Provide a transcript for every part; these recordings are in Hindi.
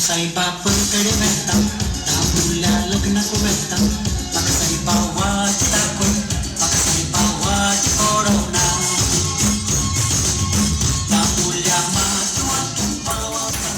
साईबाबांकडे वेळता दामुल्या लग्नाक वेळता म्हाका साईबाबाची दाखोवन म्हाका साईबाबाची कोरोना दामुल्या मातवातून पावाचा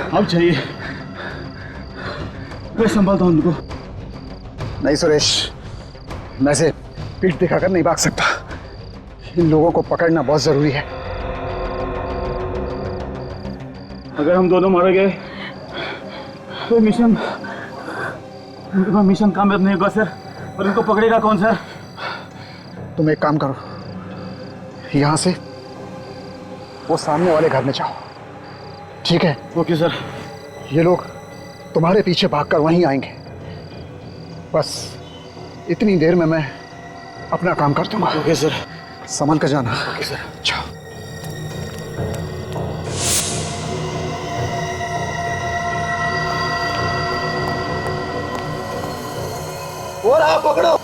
अब चाहिए, मैं संभालता हूं उनको। नहीं सुरेश, मैं से पीठ दिखाकर नहीं भाग सकता। इन लोगों को पकड़ना बहुत जरूरी है। अगर हम दोनों मारे गए तो मिशन कामयाब नहीं होगा सर। और उनको पकड़ेगा कौन सर? तुम एक काम करो, यहां से वो सामने वाले घर में जाओ, ठीक है? Okay sir. ये लोग तुम्हारे पीछे भागकर वहीं आएंगे। बस इतनी देर में मैं अपना काम कर दूंगा। Okay sir. संभल कर जाना। Okay sir. जाओ। और आप पकड़ो।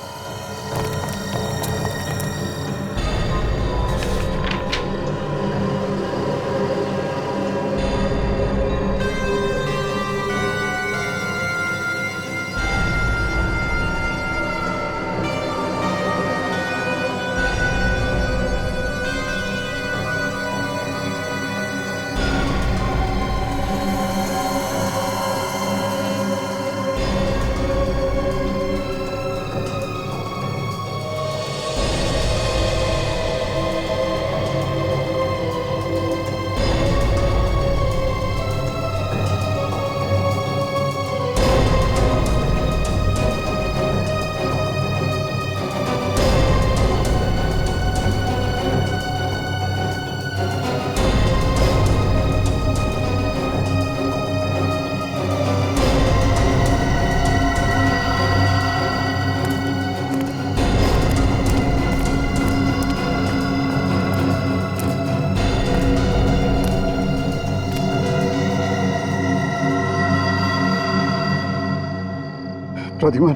प्रद्युमन,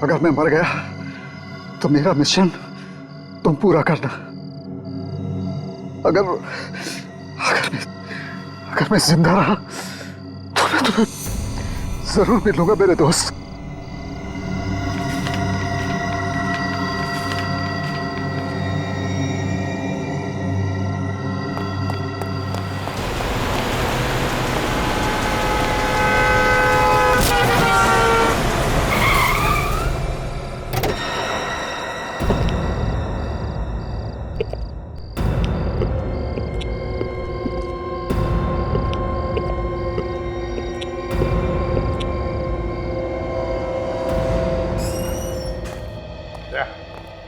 अगर मैं मर गया तो मेरा मिशन तुम पूरा करना। अगर मैं जिंदा रहा तो मैं तुम्हें जरूर मिलूंगा मेरे दोस्त।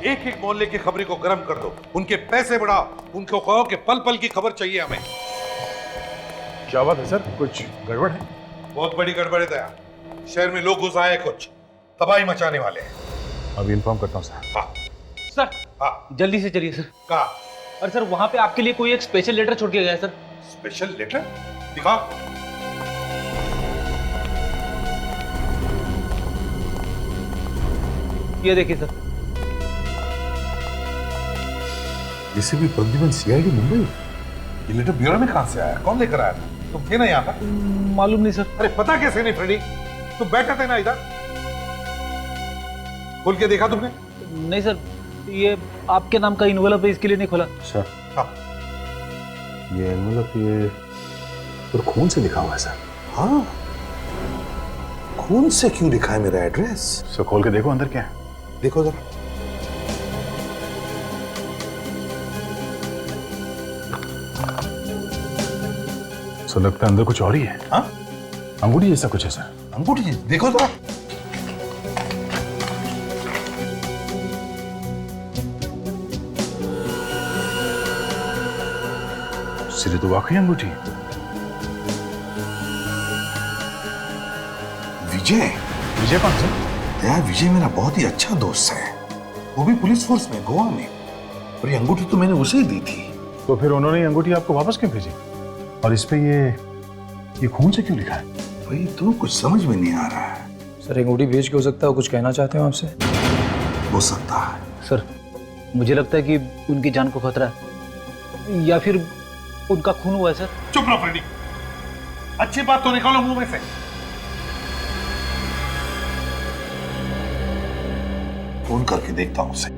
एक एक मोहल्ले की खबरी को गर्म कर दो, उनके पैसे बढ़ाओ, उनको कहो कि पल पल की खबर चाहिए हमें। क्या बात है सर, कुछ गड़बड़ है? बहुत बड़ी गड़बड़ है दया। शहर में लोग घुस आए, कुछ तबाही मचाने वाले हैं। अभी इन्फॉर्म करता हूँ सर। हाँ सर। हाँ जल्दी से चलिए सर। कहा? अरे सर, वहां पे आपके लिए कोई एक स्पेशल लेटर छोड़ के गया है सर। Special letter? दिखा। ये देखिए सर। इसे भी प्रद्युमन सीआईडी मुंबई। ये लेटर ब्यूरो में कहां से आया? कौन लेकर आया था? तुम थे ना यहाँ पर? मालूम नहीं सर। अरे पता कैसे नहीं फ्रेडी? तुम बैठे थे ना इधर? खोल के देखा तुमने? नहीं सर, ये आपके नाम का इन्वेलप है, इसके लिए नहीं खोला। सर हाँ। ये एनवेलप ये पर खून से लिखा हुआ है सर। हाँ, खून से क्यों लिखा है मेरा एड्रेस? सर खोल के देखो अंदर क्या है। देखो जरा। सर लगता है अंदर कुछ और ही है। हाँ, अंगूठी जैसा कुछ है सर। अंगूठी देखो तो। सिरे तो वाकई अंगूठी। विजय। विजय कौन सर? यार विजय मेरा बहुत ही अच्छा दोस्त है, वो भी पुलिस फोर्स में गोवा में, और ये अंगूठी तो मैंने उसे ही दी थी। तो फिर उन्होंने ये अंगूठी आपको वापस क्यों भेजी? और इस पे ये खून से क्यों लिखा है? वही तो कुछ समझ में नहीं आ रहा है। सर अंगूठी भेज के हो सकता है कुछ कहना चाहते हो आपसे? हो सकता है। सर मुझे लगता है कि उनकी जान को खतरा है या फिर उनका खून हुआ है सर। चुप रहो फ्रेडी, अच्छी बात तो निकालो मुंह में से। फोन करके देखता हूं उसे।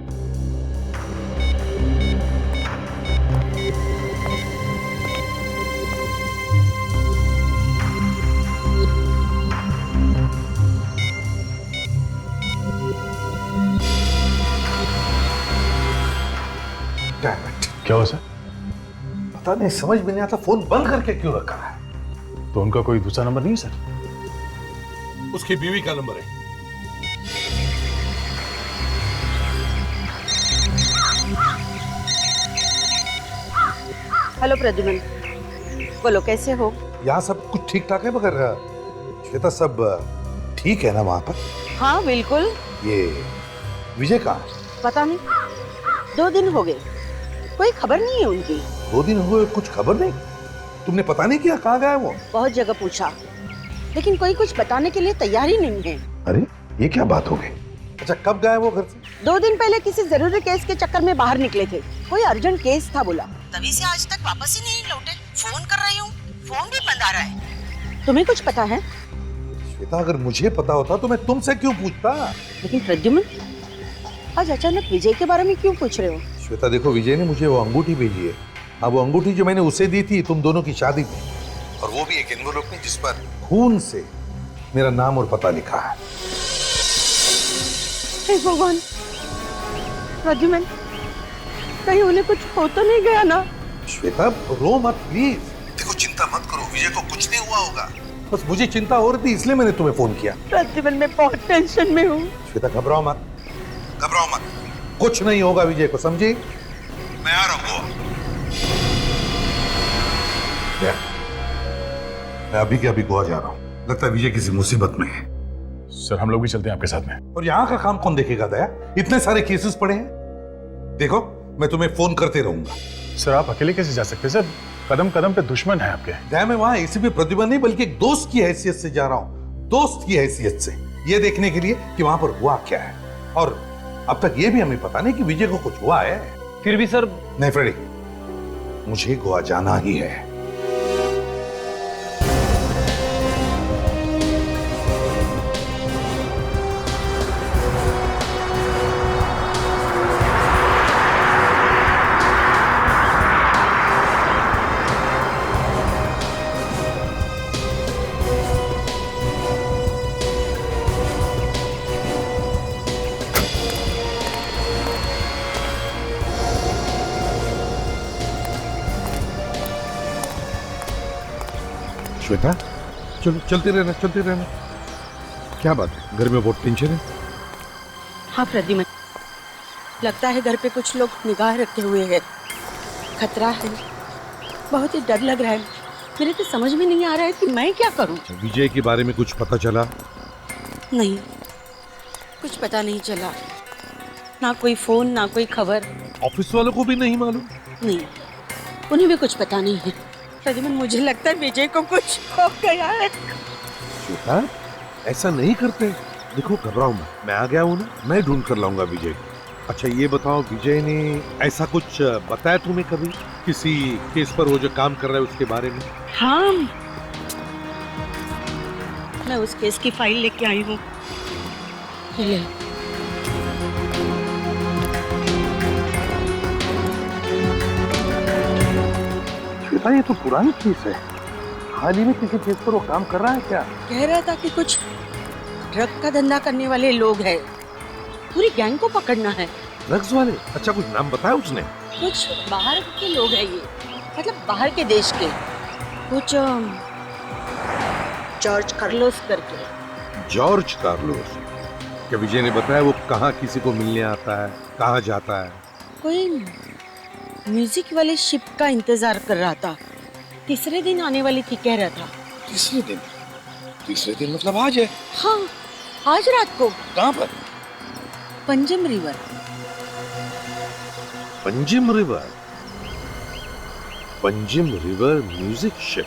क्या हुआ सर? पता नहीं, समझ में नहीं आता फोन बंद करके क्यों रखा है। तो उनका कोई दूसरा नंबर नहीं है सर? उसकी बीवी का नंबर है। हेलो प्रद्युमन, बोलो कैसे हो? यहाँ सब कुछ ठीक ठाक है, मगर श्वेता सब ठीक है ना वहां पर? हाँ बिल्कुल। ये विजय कहाँ? पता नहीं, 2 दिन हो गए, कोई खबर नहीं है उनकी। 2 दिन हुए, कुछ खबर नहीं? तुमने पता नहीं किया कहाँ गया वो? बहुत जगह पूछा, लेकिन कोई कुछ बताने के लिए तैयार ही नहीं है। अरे ये क्या बात हो गई? अच्छा कब गया वो घर से? 2 दिन पहले किसी जरूरी केस के चक्कर में बाहर निकले थे, कोई अर्जेंट केस था बोला, तभी से आज तक वापस ही नहीं लौटे। फोन कर रही हूँ, फोन भी बंद आ रहा है। तुम्हें कुछ पता है? श्वेता अगर मुझे पता होता तो मैं तुमसे क्यों पूछता? लेकिन प्रद्युमन, आज अचानक विजय के बारे में क्यों पूछ रहे हो? श्वेता देखो, विजय ने मुझे वो अंगूठी भेजी है। अब वो अंगूठी जो मैंने उसे दी थी तुम दोनों की शादी में, और वो भी एक एनवेलप में जिस पर खून से मेरा नाम और पता लिखा है। हे भगवान, प्रद्युमन कहीं उन्हें कुछ हो तो नहीं गया ना? श्वेता रो मत प्लीज। देखो चिंता मत करो, विजय को कुछ नहीं हुआ होगा। बस मुझे चिंता हो रही थी इसलिए मैंने तुम्हें फोन किया। प्रद्युमन मैं बहुत टेंशन में हूँ। श्वेता घबराओ मत, घबराओ मत, कुछ नहीं होगा विजय को, समझी? मैं आ रहा हूँ। मैं अभी के अभी गोवा जा रहा हूँ, लगता है विजय किसी मुसीबत में है। सर हम लोग भी चलते हैं आपके साथ में। और यहाँ का काम कौन देखेगा दया? इतने सारे केसेस पड़े हैं। देखो मैं तुम्हें फोन करते रहूंगा। सर आप अकेले कैसे जा सकते हैं सर? कदम कदम पे दुश्मन है आपके। दया मैं वहां एसीपी प्रद्युमन नहीं बल्कि एक दोस्त की हैसियत से जा रहा हूँ, दोस्त की हैसियत से, ये देखने के लिए कि वहां पर हुआ क्या है। और अब तक ये भी हमें पता नहीं कि विजय को कुछ हुआ है। फिर भी सर। नहीं फ्रेडी, मुझे गोवा जाना ही है। श्वेता चलो, चलते रहना, चलते रहना। क्या बात है, घर में बहुत टेंशन है? हाँ प्रद्युमन, लगता है घर पे कुछ लोग निगाह रखे हुए हैं, खतरा है, बहुत ही डर लग रहा है। मेरे तो समझ में नहीं आ रहा है कि मैं क्या करूं। विजय के बारे में कुछ पता चला? नहीं, कुछ पता नहीं चला, ना कोई फोन ना कोई खबर। ऑफिस वालों को भी नहीं मालूम? नहीं, उन्हें भी कुछ पता नहीं है। प्रद्युमन मुझे लगता है विजय को कुछ हो गया है। श्वेता ऐसा नहीं करते, देखो घबराओ मत, मैं आ गया हूँ ना, मैं ढूंढ कर लाऊंगा विजय को। अच्छा ये बताओ, विजय ने ऐसा कुछ बताया तुम्हें कभी किसी केस पर, वो जो काम कर रहा है उसके बारे में? हाँ, मैं उस केस की फाइल लेके आई हूँ। ले। श्वेता ये तो पुरानी केस है, हाल ही में किसी केस पर वो काम कर रहा है क्या? कह रहा था कि कुछ ड्रग का धंधा करने वाले लोग हैं, पूरी गैंग को पकड़ना है। ड्रग्स वाले? अच्छा कुछ नाम बताया उसने? कुछ बाहर के लोग हैं ये, मतलब बाहर के देश के। कुछ जॉर्ज कार्लोस करके। George Carlos? क्या विजय ने बताया वो कहाँ किसी को मिलने आता है, कहाँ जाता है? कोई म्यूजिक वाले शिप का इंतजार कर रहा था, तीसरे दिन आने वाली थी कह रहा था। तीसरे दिन? तीसरे दिन मतलब आज है? हाँ, आज रात को। कहाँ पर? Panjim river. Panjim river? Panjim river music ship?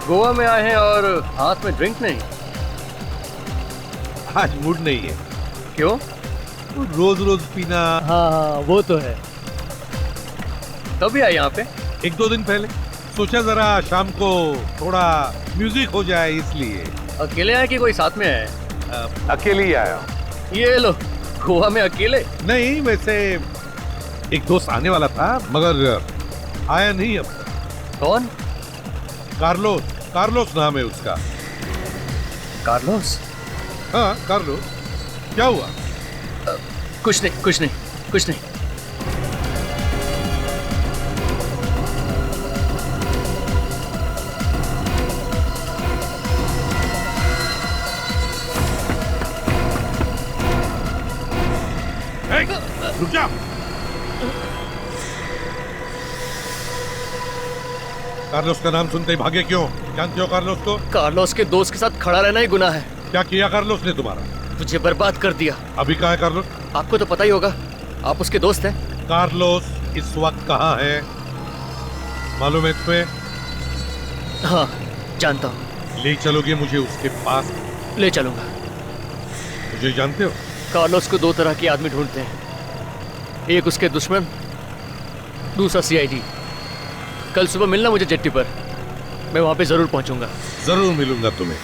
Goa में आए हैं और हाथ में ड्रिंक नहीं? आज मूड नहीं है। क्यों? रोज रोज पीना। हाँ, वो तो है। कभी आए यहाँ पे? 1-2 दिन पहले सोचा जरा शाम को थोड़ा म्यूजिक हो जाए, इसलिए। अकेले आए कि कोई साथ में है? अकेले ही आया। ये लो, गोवा में अकेले? नहीं, वैसे एक दोस्त आने वाला था मगर आया नहीं अब तक। कौन? कार्लोस। कार्लोस नाम है उसका। कार्लोस? हाँ, कार्लोस। क्या हुआ? कुछ नहीं, कुछ नहीं, कुछ नहीं। रुक जा। कार्लोस का नाम सुनते ही भागे क्यों? जानते हो कार्लोस को? कार्लोस के दोस्त के साथ खड़ा रहना ही गुनाह है। क्या किया कार्लोस ने तुम्हारा? तुझे बर्बाद कर दिया। अभी कहाँ है कार्लोस? आपको तो पता ही होगा, आप उसके दोस्त हैं। कार्लोस इस वक्त कहाँ है मालूम है तुम्हें? हाँ, जानता हूँ। ले चलोगे मुझे उसके पास? ले चलूंगा। मुझे जानते हो? कार्लोस को 2 तरह के आदमी ढूंढते हैं, एक उसके दुश्मन, दूसरा सीआईडी। कल सुबह मिलना मुझे जेट्टी पर, मैं वहां पे जरूर पहुंचूंगा। जरूर मिलूंगा तुम्हें।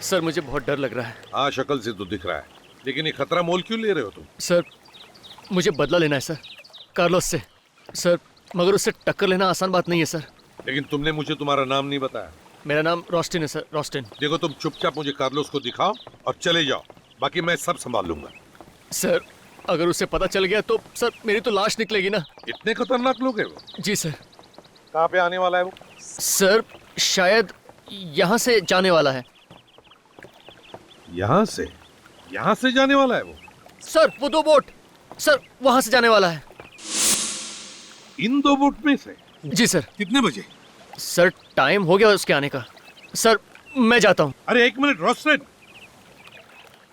सर मुझे बहुत डर लग रहा है। हाँ, शक्ल से तो दिख रहा है, लेकिन ये खतरा मोल क्यों ले रहे हो तुम? सर, मुझे बदला लेना है सर, कार्लोस से। सर, मगर उससे टक्कर लेना आसान बात नहीं है सर। लेकिन तुमने मुझे तुम्हारा नाम नहीं बताया। मेरा नाम रोस्टिन है सर, रोस्टिन। देखो, तुम चुपचाप मुझे कार्लोस को दिखाओ और चले जाओ, बाकी मैं सब संभाल लूंगा। सर, अगर उसे पता चल गया तो सर मेरी तो लाश निकलेगी ना। इतने खतरनाक लोग हैं वो? जी सर। कहाँ पे आने वाला है वो? सर, शायद यहाँ से जाने वाला है। यहाँ से? यहाँ से जाने वाला है वो? सर, वो 2 बोट, सर वहां से जाने वाला है। इन 2 बोट में से? जी सर। कितने बजे? सर, टाइम हो गया उसके आने का। सर, मैं जाता हूँ। अरे 1 मिनट रोस्टेन,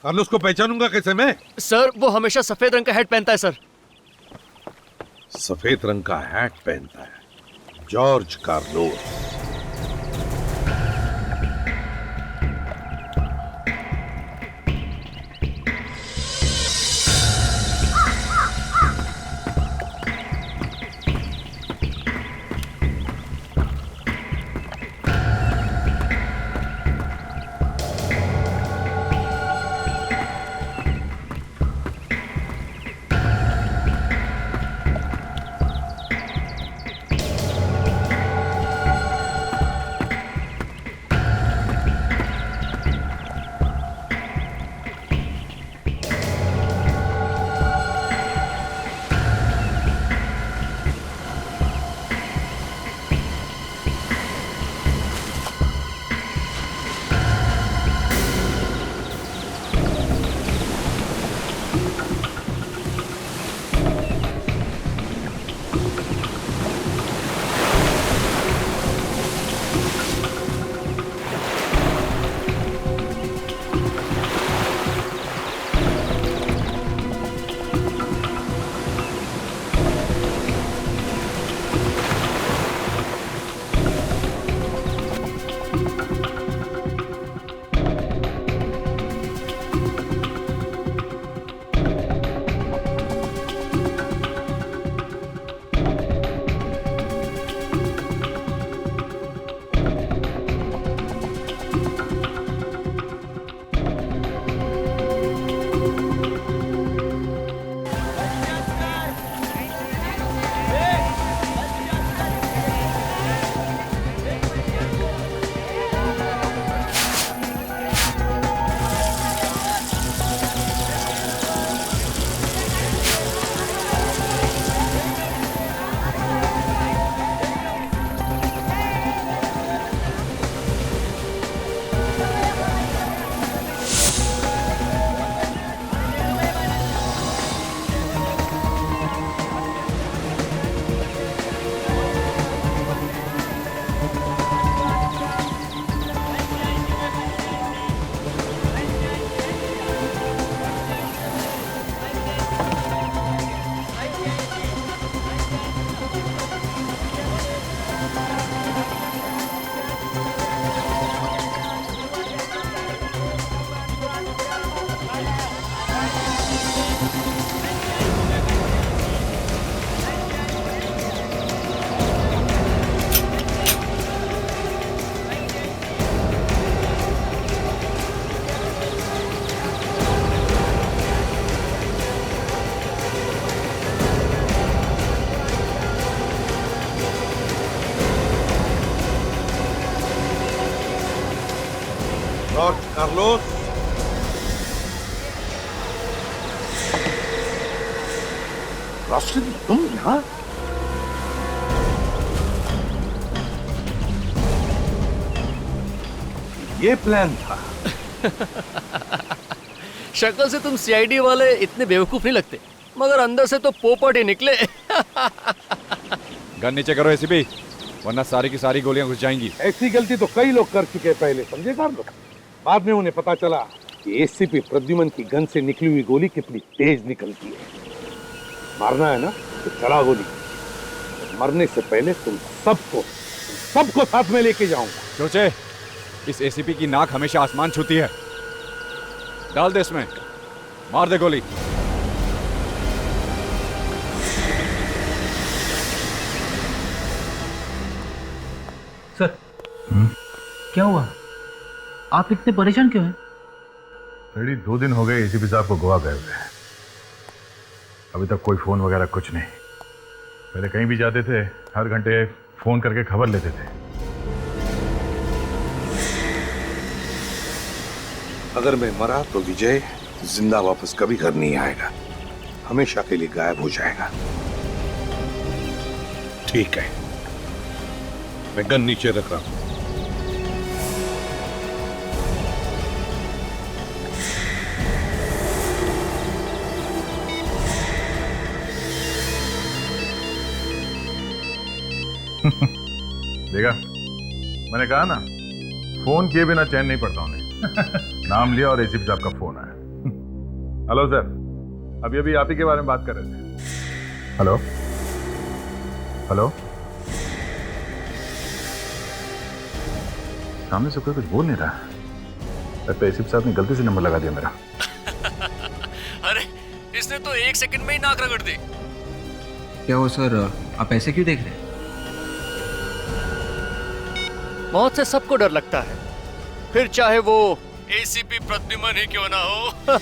कार्लोस को पहचानूंगा कैसे मैं? सर, वो हमेशा सफेद रंग का हैट पहनता है सर। सफेद रंग का हैट पहनता है? George Carlos. जॉर्ज कार्लोस, रोशनी, तुम यहाँ? ये प्लान था। शक्ल से तुम सीआईडी वाले इतने बेवकूफ नहीं लगते, मगर अंदर से तो पोपट ही निकले। गन नीचे करो एसीपी, वरना सारी की सारी गोलियां घुस जाएंगी। ऐसी गलती तो कई लोग कर चुके हैं पहले, समझे कार्लोस? बाद में उन्हें पता चला कि एसीपी प्रद्युमन की गन से निकली हुई गोली कितनी तेज निकलती है। मारना है ना तो चला गोली। मरने से पहले तुम सबको साथ में लेके जाऊंगा। सोचे, इस एसीपी की नाक हमेशा आसमान छूती है। डाल दे इसमें, मार दे गोली। सर, क्या हुआ? आप इतने परेशान क्यों हैं? रेडी 2 दिन हो गए एसीपी साहब को गोवा गए हुए। अभी तक कोई फोन वगैरह कुछ नहीं। पहले कहीं भी जाते थे, हर घंटे फोन करके खबर लेते थे। अगर मैं मरा तो विजय जिंदा वापस कभी घर नहीं आएगा, हमेशा के लिए गायब हो जाएगा। ठीक है, मैं गन नीचे रख रहा हूं। देखा, मैंने कहा ना, फोन किए बिना चैन नहीं पड़ता उन्हें। नाम लिया और एसीपी साहब का फोन आया। हेलो सर, अभी अभी आप ही के बारे में बात कर रहे थे। हेलो हेलो, सामने से कोई कुछ बोल नहीं रहा। लगता है एसीपी साहब ने गलती से नंबर लगा दिया मेरा। अरे, इसने तो 1 सेकंड में ही नाक रगड़ दी। क्या हो सर, आप ऐसे क्यों देख रहे हैं? मौत से सबको डर लगता है, फिर चाहे वो एसीपी प्रद्युमन ही क्यों ना हो।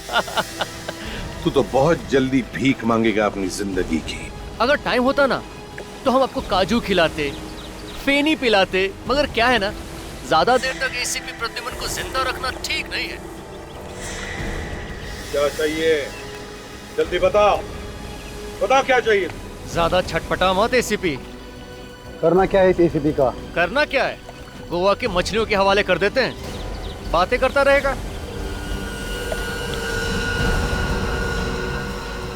तू तो बहुत जल्दी भीख मांगेगा अपनी जिंदगी की। अगर टाइम होता ना तो हम आपको काजू खिलाते, फेनी पिलाते, मगर क्या है ना, ज्यादा देर तक एसीपी प्रद्युमन को जिंदा रखना ठीक नहीं है। क्या चाहिए? जल्दी बताओ, बताओ क्या चाहिए? ज्यादा छटपटा मत एसीपी। करना क्या है एसीपी का? करना क्या है, गोवा के मछलियों के हवाले कर देते हैं, बातें करता रहेगा।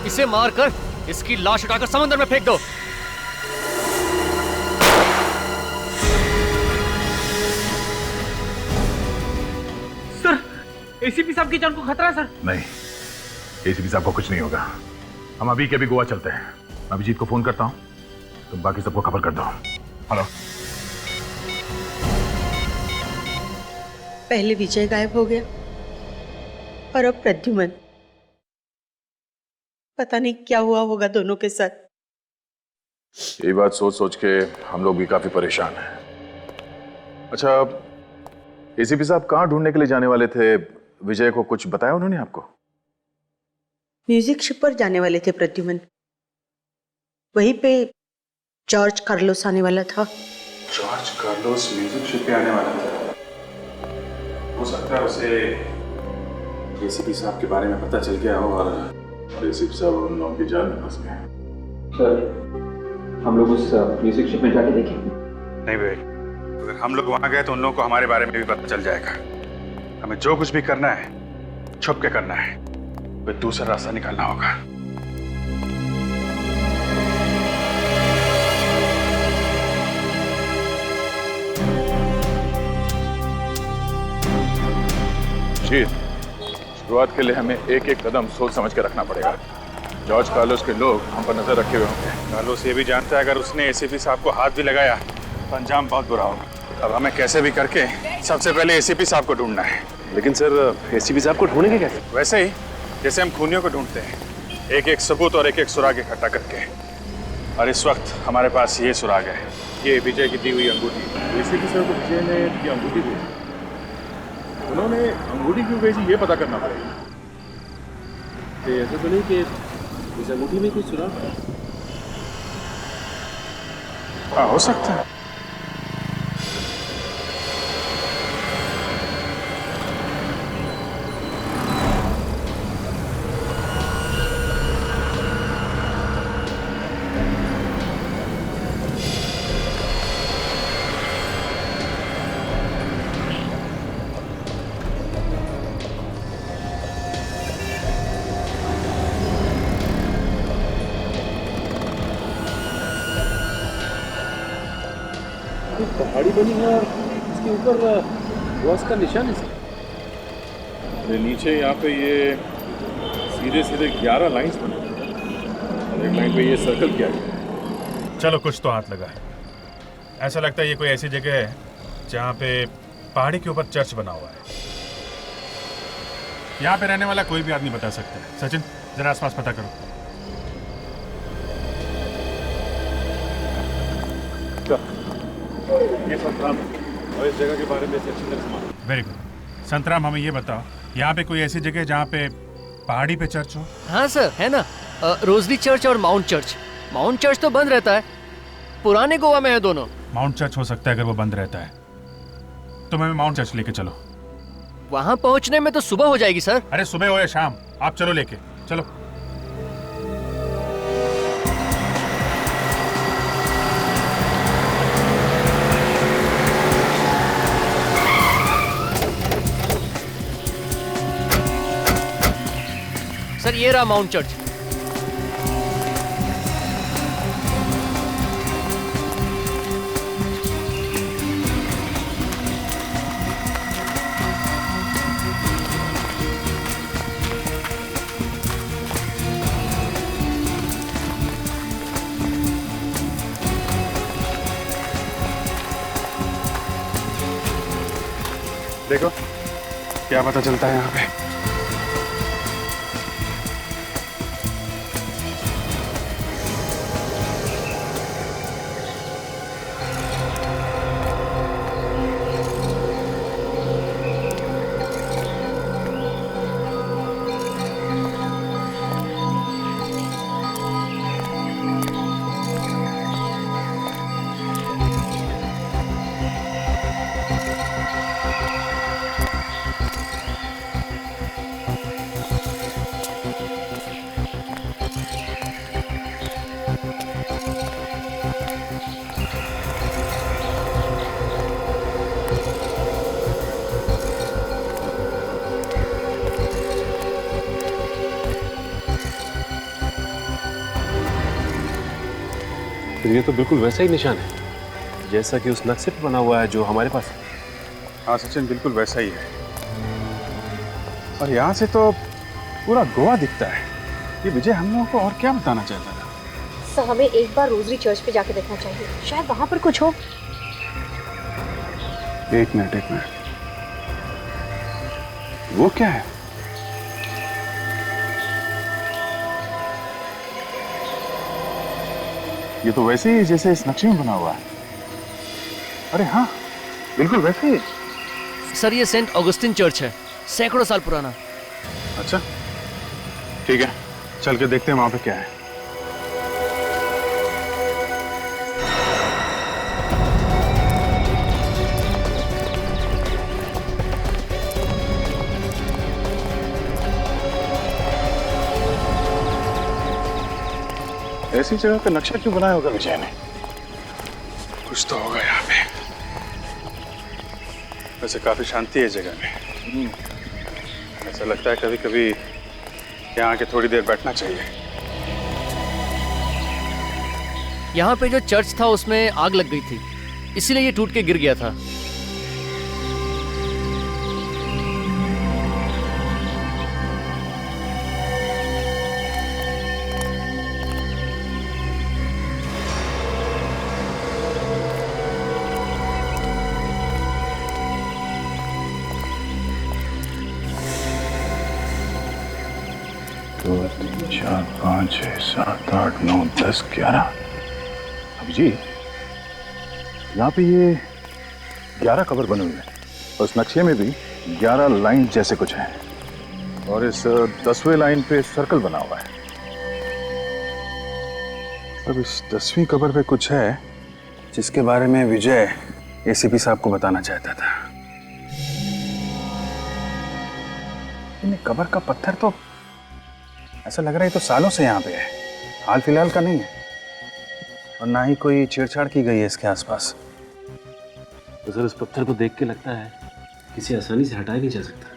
इसे मारकर इसकी लाश उठाकर समंदर में फेंक दो। सर, एसीपी साहब की जान को खतरा है सर। नहीं, एसीपी साहब को कुछ नहीं होगा। हम अभी के अभी गोवा चलते हैं। अभिजीत को फोन करता हूँ, तुम बाकी सबको खबर कर दो। हेलो। पहले विजय गायब हो गया और अब प्रद्युमन। पता नहीं क्या हुआ होगा दोनों के साथ। ये बात सोच सोच के हम लोग भी काफी परेशान हैं। अच्छा, एसीपी साहब कहाँ ढूंढने के लिए जाने वाले थे? विजय को कुछ बताया उन्होंने आपको? म्यूजिक शिप पर जाने वाले थे प्रद्युमन। वहीं पे जॉर्ज कार्लोस आने वाला था। जॉर्ज कार्लोस म्यूजिक शिप पे आने वाला था। हो सकता है उसे एसीपी साहब के बारे में पता चल गया हो और एसीपी साहब उन लोगों की जान में फंस गए। सर, हम लोग उस म्यूजिक शिप में जाके देखें? नहीं भाई, अगर हम लोग वहां गए तो उन लोगों को हमारे बारे में भी पता चल जाएगा। हमें जो कुछ भी करना है छुप के करना है, कोई दूसरा रास्ता निकालना होगा। शुरुआत के लिए हमें एक एक कदम सोच समझ के रखना पड़ेगा। जॉर्ज कार्लोस के लोग हम पर नजर रखे हुए होंगे। कार्लोस ये भी जानता है अगर उसने एसीपी साहब को हाथ भी लगाया तो अंजाम बहुत बुरा होगा। अब हमें कैसे भी करके सबसे पहले एसीपी साहब को ढूंढना है। लेकिन सर, एसीपी साहब को ढूंढेंगे कैसे? वैसे ही जैसे हम खूनियों को ढूंढते हैं, एक एक सबूत और एक एक सुराग इकट्ठा करके। और इस वक्त हमारे पास ये सुराग है, ये विजय की दी हुई अंगूठी। एसीपी सर को विजय ने ये अंगूठी भेजी, उन्होंने अंगूठी क्यों भेजी ये पता करना पड़ेगा। तो ऐसा तो नहीं कि इस अंगूठी में कुछ सुराग है? हाँ, हो सकता है। पहाड़ी बनी है और इसके ऊपर बॉस का निशान है। ये नीचे यहाँ पे ये सीधे सीधे 11 लाइंस बने और एक लाइन पे ये सर्कल किया गया। चलो कुछ तो हाथ लगा है। ऐसा लगता है ये कोई ऐसी जगह है जहाँ पे पहाड़ी के ऊपर चर्च बना हुआ है। यहाँ पे रहने वाला कोई भी आदमी बता सकता है। सचिन, जरा आसपास पता करो। ये संतराम और इस जगह के बारे में सेक्शन में। Very good. संतराम, हमें ये बताओ, यहाँ पे कोई ऐसी जगह है जहाँ पे पहाड़ी पे चर्च हो? हाँ सर, है ना। रोजरी चर्च और माउंट चर्च। माउंट चर्च तो बंद रहता है, पुराने गोवा में है दोनों। माउंट चर्च हो सकता है अगर वो बंद रहता है, तो हमें माउंट चर्च लेके चलो। वहाँ पहुँचने में तो सुबह हो जाएगी सर। अरे सुबह हो या शाम, आप चलो लेके चलो। सर ये रहा माउंट चर्च। देखो क्या पता चलता है यहाँ पे। तो ये तो बिल्कुल वैसा ही निशान है जैसा कि उस नक्शे पे बना हुआ है जो हमारे पास है। हाँ सचिन, बिल्कुल वैसा ही है। और यहाँ से तो पूरा गोवा दिखता है। ये विजय हम लोगों को और क्या बताना चाहता था? सर हमें एक बार रोजरी चर्च पे जाके देखना चाहिए, शायद वहां पर कुछ हो। एक मिनट। वो क्या है? ये तो वैसे ही जैसे इस नक्शे में बना हुआ है। अरे हाँ, बिल्कुल वैसे ही। सर ये सेंट ऑगस्टिन चर्च है, सैकड़ों साल पुराना। अच्छा ठीक है, चल के देखते हैं वहां पे क्या है। ऐसी जगह का नक्शा क्यों बनाया होगा विजय ने? कुछ तो होगा यहाँ पे। वैसे काफी शांति है जगह में। ऐसा लगता है कभी कभी यहाँ आके थोड़ी देर बैठना चाहिए। यहाँ पे जो चर्च था उसमें आग लग गई थी, इसीलिए ये टूट के गिर गया था। 2 3 4 5 6 7 8 9 10 11। अभी जी यहाँ पे ये 11 कवर बने हुए हैं। उस नक्शे में भी 11 लाइन जैसे कुछ हैं और इस 10वें लाइन पे सर्कल बना हुआ है। अब इस 10वीं कवर पे कुछ है जिसके बारे में विजय एसीपी साहब को बताना चाहता था। लेकिन कबर का पत्थर तो ऐसा लग रहा है तो सालों से यहाँ पे है, हाल फिलहाल का नहीं है और ना ही कोई छेड़छाड़ की गई है इसके आसपास। तो सर, इस पत्थर को देख के लगता है किसी आसानी से हटाया नहीं जा सकता।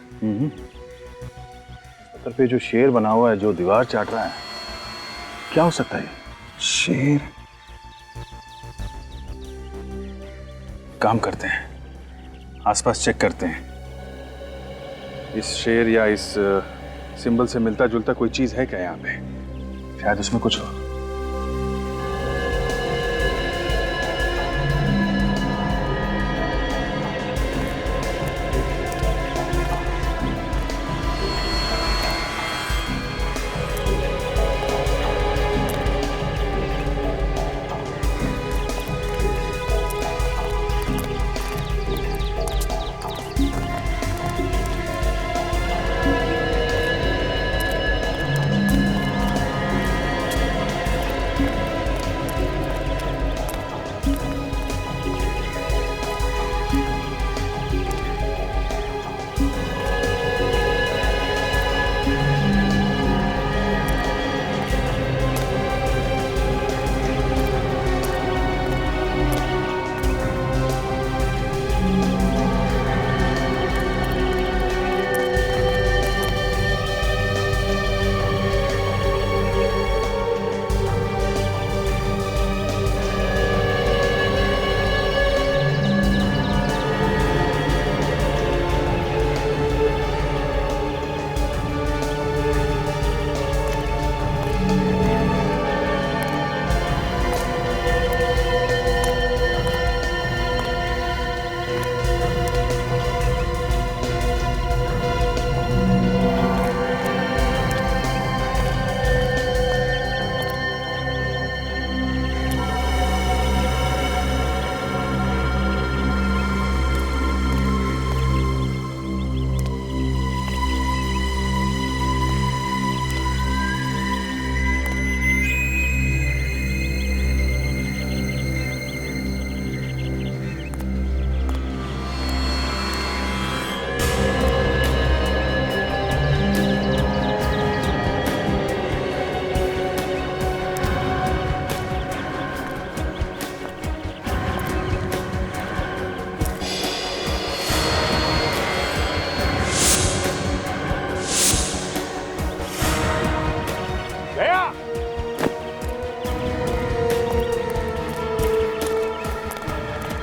पत्थर पे जो शेर बना हुआ है जो दीवार चाट रहा है, क्या हो सकता है? शेर। काम करते हैं, आसपास चेक करते हैं। इस शेर या इस सिंबल से मिलता जुलता कोई चीज है क्या यहाँ पे? शायद उसमें कुछ हो।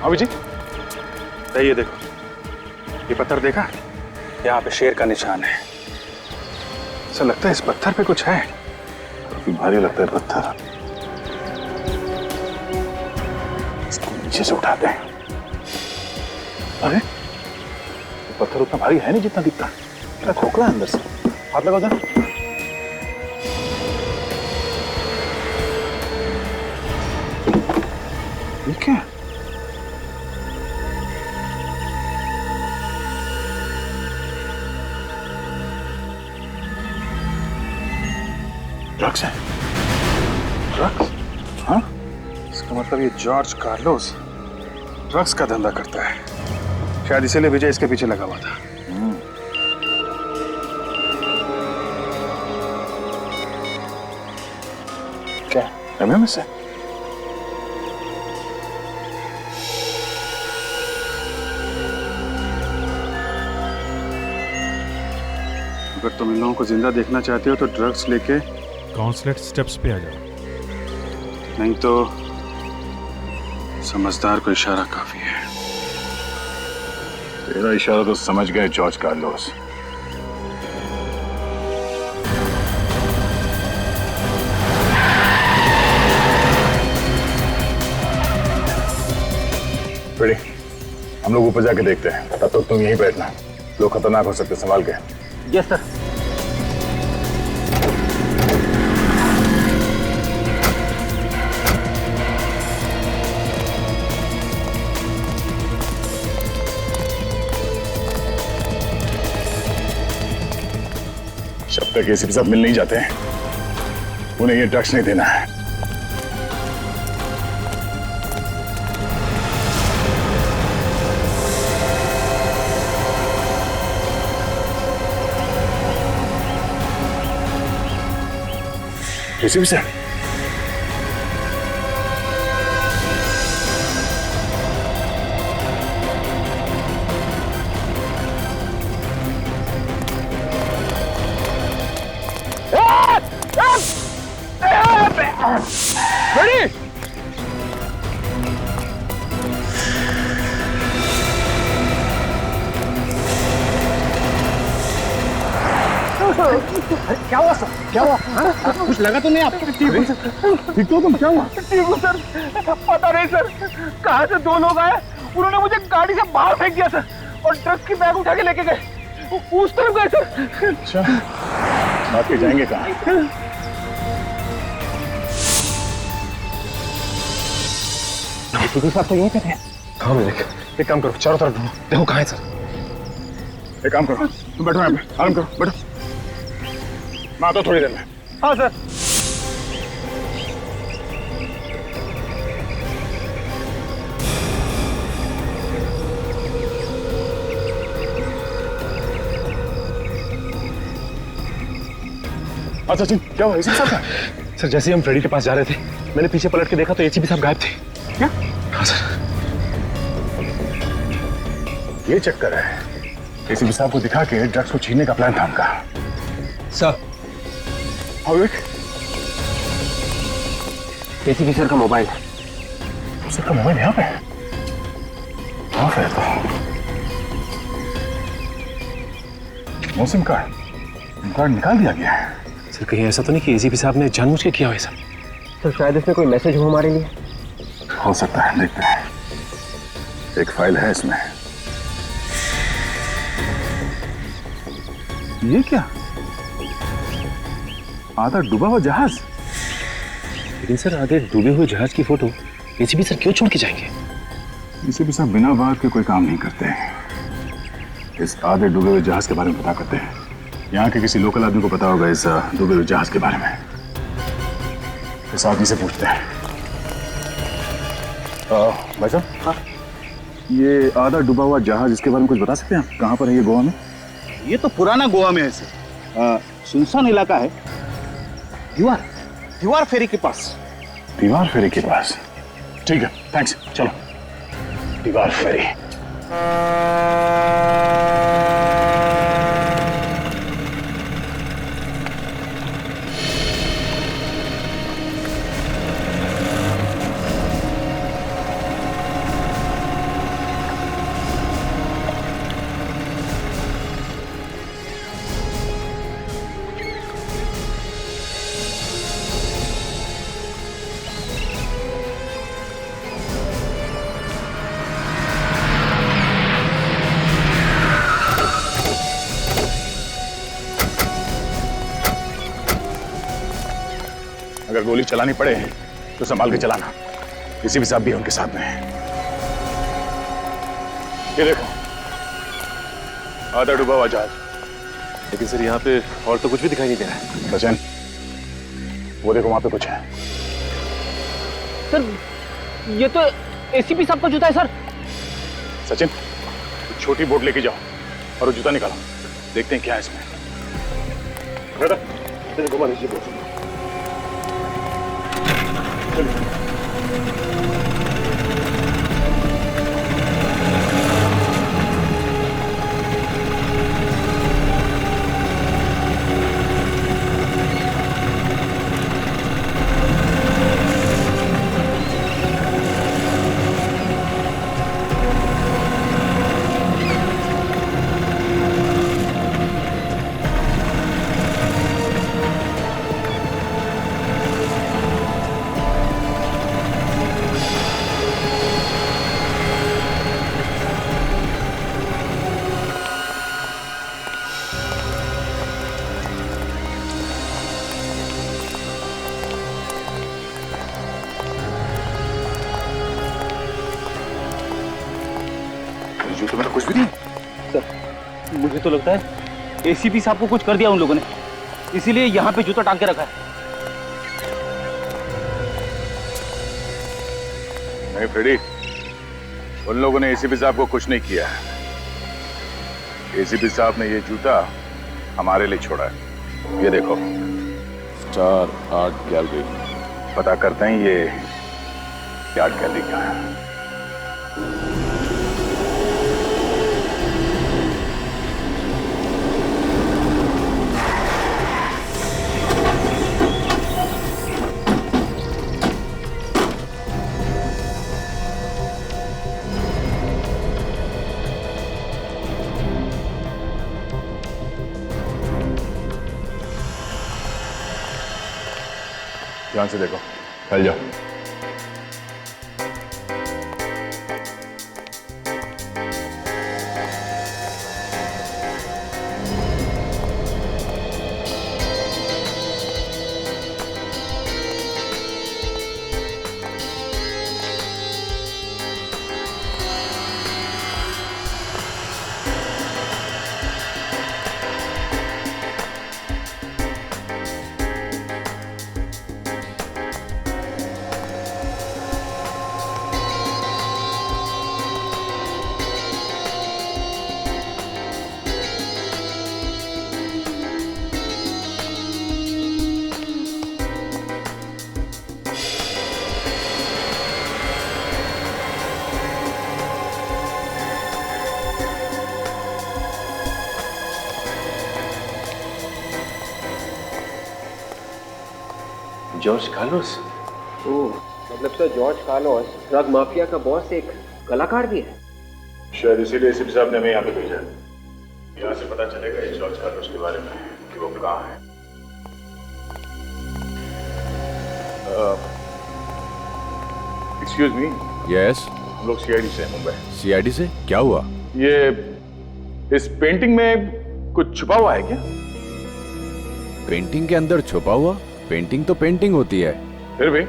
अभी जी, ये देखो, ये पत्थर देखा? यहाँ पे शेर का निशान है। ऐसा लगता है इस पत्थर पे कुछ है। काफी भारी लगता है पत्थर। इसको नीचे से उठाते हैं। अरे, ये पत्थर उतना भारी है नहीं जितना दिखता है। क्या खोखला है अंदर से। हाथ लगाओ जरा। ठीक है। ड्रग्स है। ड्रग्स? हाँ? इसका मतलब ये जॉर्ज कार्लोस ड्रग्स का धंधा करता है। शायद इसीलिए विजय इसके पीछे लगा हुआ था। क्या? एमएमएस है? अगर तुम इन लोगों को जिंदा देखना चाहते हो तो ड्रग्स लेके काउंसलेट स्टेप्स पे आ जाओ। नहीं तो समझदार को इशारा काफी है। तेरा इशारा तो समझ गए जॉर्ज कार्लोस। रेडी, हम लोग ऊपर जाके देखते हैं। तब तक तुम यहीं बैठना, लोग खतरनाक हो सकते, संभाल के। Yes sir. तक एसीपी साहब मिल नहीं जाते हैं उन्हें ये ड्रग्स नहीं देना है। एसीपी साहब Ready? क्या हुआ सर? क्या हुआ? कुछ लगा तो नहीं आपको? ठीक तो तुम, क्या हुआ? ठीक हूँ सर, पता नहीं सर कहाँ से दो लोग आए, उन्होंने मुझे गाड़ी से बाहर फेंक दिया सर और ड्रग्स की बैग उठा के लेके गए, उस तरफ गए सर। अच्छा, बात के जाएंगे कहाँ? साहब तो यहीं पे थे। हाँ मेरे एक काम करो, चारों तरफ ढूंढो, देखो कहाँ है सर। एक काम करो, तुम बैठो यहाँ पे, आराम करो, बैठो। मैं आता हूँ थोड़ी देर में। हाँ सर। अच्छा सचिन, क्या हुआ? एसीपी साहब का? सर जैसे ही हम फ्रेडी के पास जा रहे थे, मैंने पीछे पलट के देखा तो एसीपी साहब गायब थे। क्या? हाँ सर। ये चक्कर है, एसीपी साहब को दिखा के ड्रग्स को छीनने का प्लान था उनका। सर, एसीपी सर का मोबाइल है। सर का मोबाइल यहाँ पे? हाँ फिर तो मौसम कार्ड निकाल दिया गया है। सर कहीं ऐसा तो नहीं कि एसीपी साहब ने जानबूझ के किया हो ऐसा? सर शायद इसमें कोई मैसेज हो हमारे लिए। हो सकता है, देखते हैं। एक फाइल है इसमें। ये क्या? आधा डूबा हुआ जहाज। लेकिन सर आगे डूबे हुए जहाज की फोटो एसीपी सर क्यों छोड़ के जाएंगे? एसीपी साहब बिना बात के कोई काम नहीं करते। इस आधे डूबे हुए जहाज के बारे में पता करते हैं। यहाँ के किसी लोकल आदमी को पता होगा इस डूबे हुए जहाज के बारे में। इस आदमी से पूछते हैं। भाई साहब, हाँ? ये आधा डूबा हुआ जहाज, इसके बारे में कुछ बता सकते हैं आप? कहाँ पर है ये गोवा में? ये तो पुराना गोवा में है सर, सुनसान इलाका है। दीवार फेरी के पास। दीवार फेरी के पास, ठीक है, थैंक्स, चलो। दीवार फेरी। अगर गोली चलानी पड़े तो संभाल के चलाना। किसी भी साहब भी उनके साथ में है। ये देखो, आधा डूबा हुआ जहाज। लेकिन सर यहाँ पे और तो कुछ भी दिखाई नहीं दे रहा है। सचिन, वो देखो वहां पे कुछ है। सर ये तो एसीपी साहब का जूता है सर। सचिन, छोटी बोट लेके जाओ और वो जूता निकालो, देखते हैं क्या है इसमें। घुमा लीजिए बोट। जूते में कुछ भी नहीं। सर मुझे तो लगता है एसीपी साहब को कुछ कर दिया उन लोगों ने। इसीलिए यहाँ पे जूता टांग के रखा है। नहीं फ्रेडी, उन लोगों ने एसीपी साहब को कुछ नहीं किया है। एसीपी साहब ने ये जूता हमारे लिए छोड़ा है। ये देखो, स्टार आर्ट गैलरी। पता करते हैं ये आर्ट गैलरी क्या है। ध्यान से देखो, फैल जाओ। George Carlos? ओह, मतलब तो जॉर्ज कार्लोस ड्रग माफिया का बॉस एक कलाकार भी है। शायद इसीलिए एसीपी साहब ने हमें यहाँ पे भेजा है। यहाँ से पता चलेगा इस जॉर्ज कार्लोस के बारे में कि वो कहाँ है। Excuse me. यस, हम लोग सीआईडी से हैं, मुंबई। सीआईडी से? क्या हुआ? ये इस पेंटिंग में कुछ छुपा हुआ है क्या? पेंटिंग के अंदर छुपा हुआ? पेंटिंग तो पेंटिंग होती है। फिर भी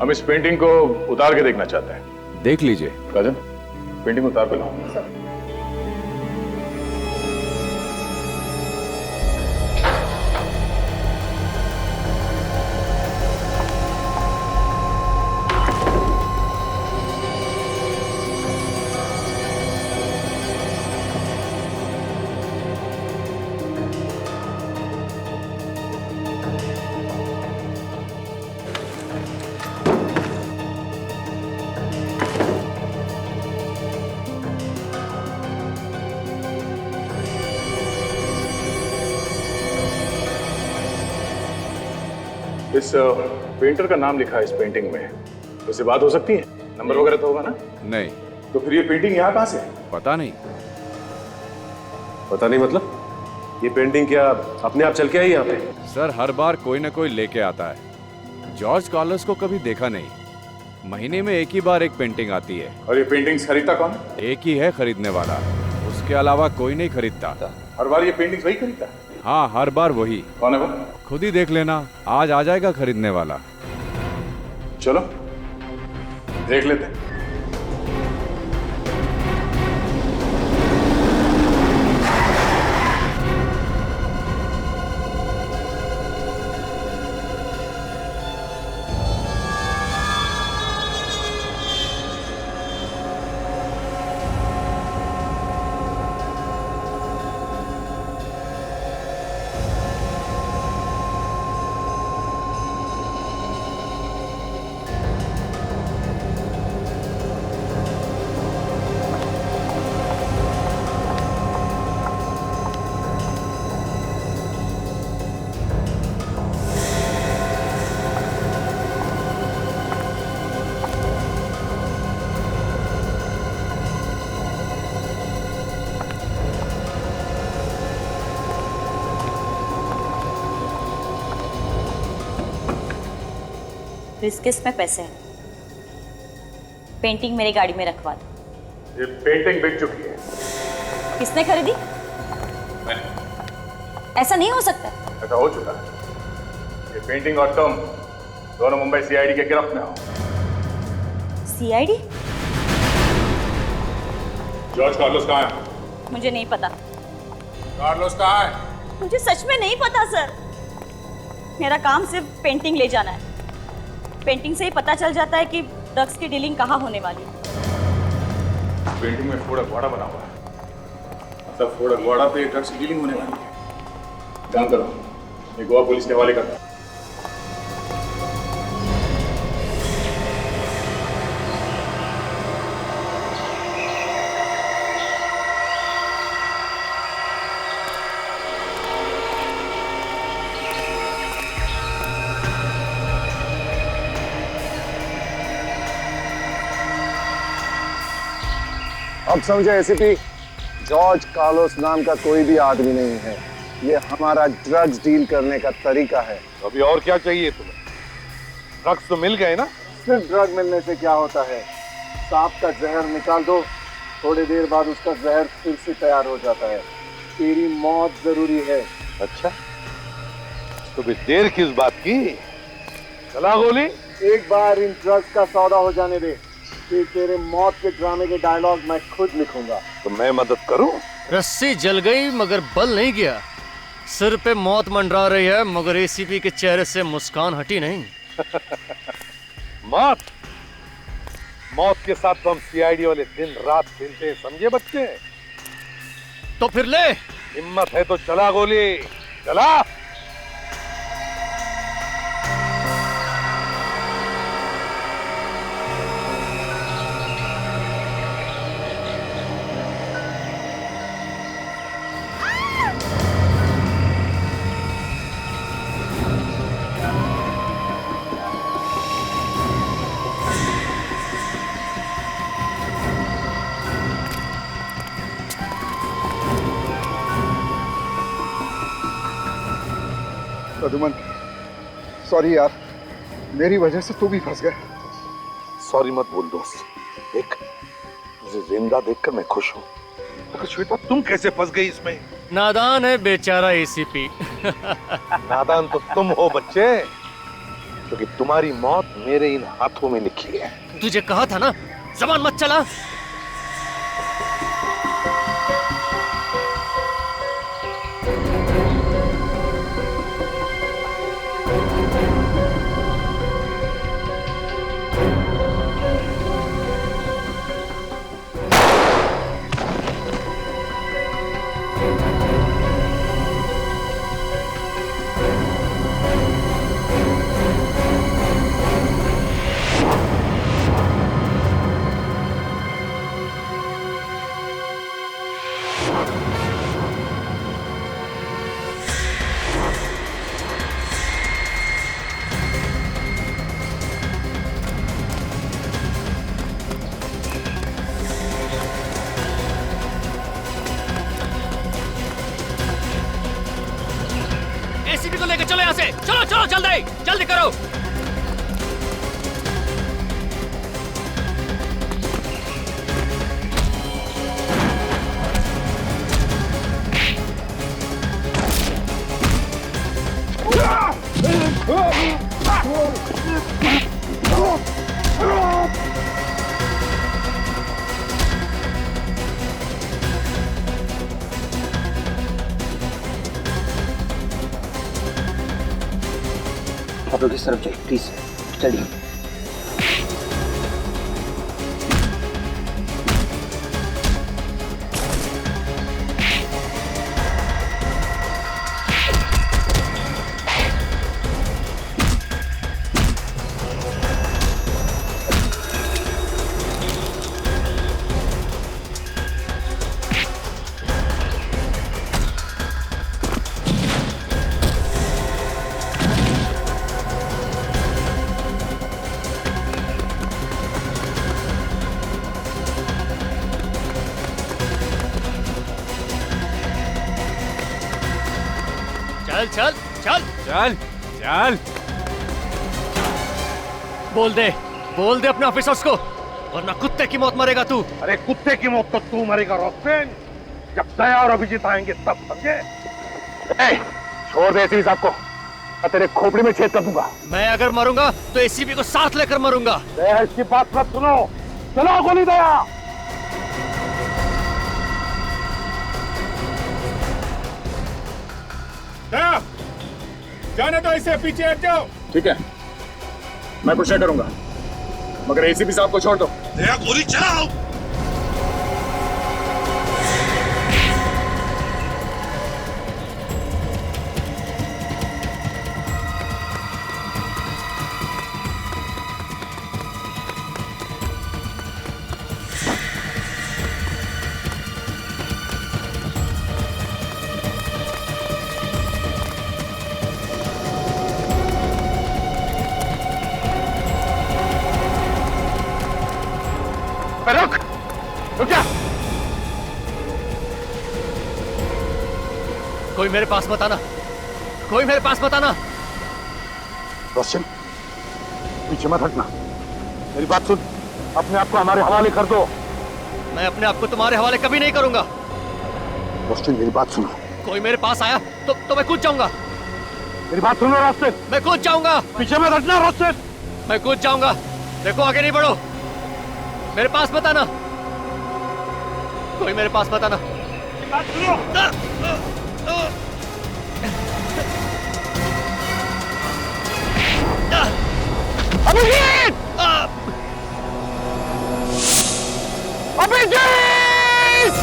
हम इस पेंटिंग को उतार के देखना चाहते हैं। देख लीजिए। राजन, पेंटिंग उतार के लाओ। इस पेंटर का नाम लिखा है इस पेंटिंग में, उससे बात हो सकती है? नंबर वगैरह तो होगा ना? नहीं। तो फिर ये पेंटिंग यहाँ कहाँ से है? पता नहीं। पता नहीं मतलब? ये पेंटिंग क्या अपने आप चल के आई यहाँ पे? सर, हर बार कोई ना कोई लेके आता है। जॉर्ज कार्लोस को कभी देखा नहीं। महीने में एक ही बार एक पेंटिंग आती है। और ये पेंटिंग्स खरीदता कौन? एक ही है खरीदने वाला, उसके अलावा कोई नहीं खरीदता। हर बार ये पेंटिंग्स वही खरीदता? हाँ, हर बार वही। कौन है वो? खुद ही देख लेना, आज आ जाएगा खरीदने वाला। चलो देख लेते हैं। इस किस्त में पैसे हैं। पेंटिंग मेरी गाड़ी में रखवा दो। ये पेंटिंग बिक चुकी है। किसने खरीदी? मैंने। ऐसा नहीं हो सकता। ऐसा हो चुका है। ये पेंटिंग और तुम दोनों मुंबई सीआईडी के गिरफ्त में हो। सीआईडी? जॉर्ज कार्लोस कहाँ है? मुझे नहीं पता। कार्लोस कहाँ है? मुझे सच में नहीं पता सर। मेरा काम सिर्फ पेंटिंग ले जाना है। पेंटिंग से ही पता चल जाता है कि ड्रग्स की डीलिंग कहाँ होने वाली है। पेंटिंग में फोड़ा घोड़ा बना हुआ है, मतलब फोड़ा घोड़ा पे ड्रग्स की डीलिंग होने वाली है। काम करो, ये गोवा पुलिस के हवाले करता। अब समझे एसीपी, जॉर्ज कार्लोस नाम का कोई भी आदमी नहीं है। ये हमारा ड्रग्स डील करने का तरीका है। अभी और क्या चाहिए तुम्हें? ड्रग्स तो मिल गए ना? सिर्फ ड्रग मिलने से क्या होता है? सांप का जहर निकाल दो, थोड़ी देर बाद उसका जहर फिर से तैयार हो जाता है। तेरी मौत जरूरी है। अच्छा, तो भी देर किस बात की? चला गोली। एक बार इन ड्रग्स का सौदा हो जाने दे, फिर तेरे मौत के ड्रामे के डायलॉग मैं खुद लिखूंगा। तो मैं मदद करूं? रस्सी जल गई मगर बल नहीं गया। सिर पे मौत मंडरा रही है मगर एसीपी के चेहरे से मुस्कान हटी नहीं। मौत मौत के साथ तो हम सीआईडी वाले दिन रात खेलते हैं, समझे बच्चे? तो फिर ले। हिम्मत है तो चला गोली, चला। प्रद्युमन, सॉरी यार, मेरी वजह से तू भी फंस गया। सॉरी मत बोल दोस्त, देख मुझे जिंदा देखकर मैं खुश हूँ। मगर श्वेता, तुम कैसे फंस गई इसमें? नादान है बेचारा एसीपी। नादान तो तुम हो बच्चे, क्योंकि तुम्हारी मौत मेरे इन हाथों में लिखी है। तुझे कहा था ना, जबान मत चला। एसीपी को लेकर चलो यहाँ से। चलो चलो जल्दी जल्दी करो। आप लोग इस तरफ जाइए प्लीज। चलिए। चल चल चल चल चल। बोल दे अपने ऑफिसर्स को, वरना कुत्ते की मौत मरेगा तू। अरे कुत्ते की मौत तो तू मरेगा रोस्टेन, जब दया और अभिजीत आएंगे तब, समझे? छोड़ दे एसीपी साहब को, मैं तेरे खोपड़ी में छेद कर दूंगा। मैं अगर मरूंगा तो एसीपी को साथ लेकर मरूंगा। दया इसकी बात मत सुनो, चलो गोली दया। दया, जाने दो इसे, पीछे हट जाओ। ठीक है, मैं कुछ नहीं करूंगा, मगर एसीपी साहब को छोड़ दो। तेरा गोली चलाओ। रुक, रुक जा। कोई मेरे पास मत आना, कोई मेरे पास मत आना। रोशन, पीछे मत हटना, मेरी बात सुन, अपने आप को हमारे हवाले कर दो। मैं अपने आप को तुम्हारे हवाले कभी नहीं करूंगा। रोशन, मेरी बात सुनो। कोई मेरे पास आया तो मैं कूद जाऊंगा। मेरी बात सुनो रोशन। मैं कूद जाऊंगा। पीछे मत हटना रोशन। मैं कूद जाऊंगा। देखो आगे नहीं बढ़ो, मेरे पास मत आना, कोई मेरे पास मत आना। बात सुनो। अभिजीत! अभिजीत!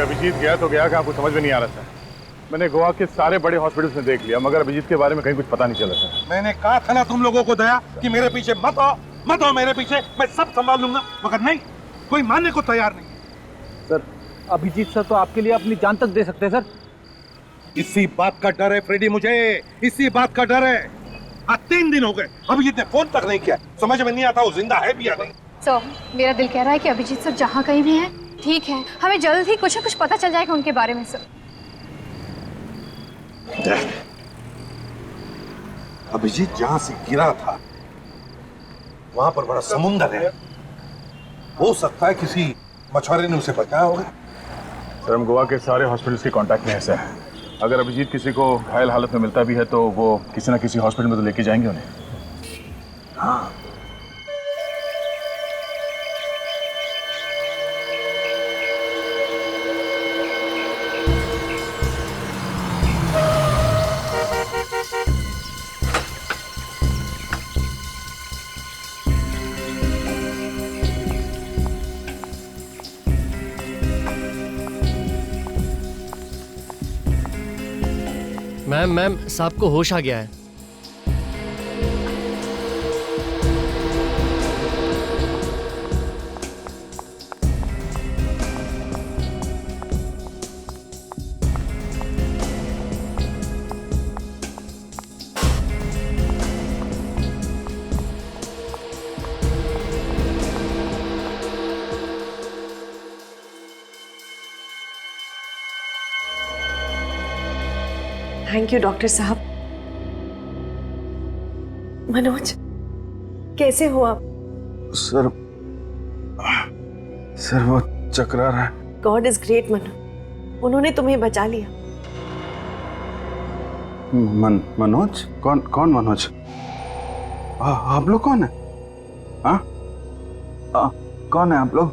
अभिजीत गया तो गया, कि आपको समझ में नहीं आ रहा था। मैंने गोवा के सारे बड़े हॉस्पिटल्स में देख लिया, मगर अभिजीत के बारे में कहीं कुछ पता नहीं चला सर। मैंने कहा था ना तुम लोगों को दया कि मेरे पीछे मत आओ मेरे पीछे, मैं सब संभाल लूंगा, मगर नहीं, कोई मानने को तैयार नहीं। सर, अभिजीत सर तो आपके लिए अपनी जान तक दे सकते हैं सर। इसी बात का डर है फ्रेडी, मुझे इसी बात का डर है। आज 3 दिन हो गए, अभिजीत ने फोन तक नहीं किया, समझ में नहीं आता वो जिंदा है भी या नहीं। सर, मेरा दिल कह रहा है कि अभिजीत सर जहाँ कहीं भी हैं, ठीक है, हमें जल्द ही कुछ न कुछ पता चल जाएगा उनके बारे में। सर, अभिजीत जहां से गिरा था वहां पर बड़ा समुंदर है, हो सकता है किसी मछुआरे ने उसे बचाया होगा। सर, हम गोवा के सारे हॉस्पिटल्स के कांटेक्ट में है सर। अगर अभिजीत किसी को घायल हालत में मिलता भी है तो वो किसी ना किसी हॉस्पिटल में तो लेके जाएंगे उन्हें। हाँ, मैम साहब को होश आ गया है। थैंक यू डॉक्टर साहब। मनोज, कैसे हो आप? सर वो चकरा रहा है। गॉड इज ग्रेट मनु, उन्होंने तुम्हें बचा लिया। मनोज? कौन मनोज? आप लोग कौन है? कौन है आप लोग?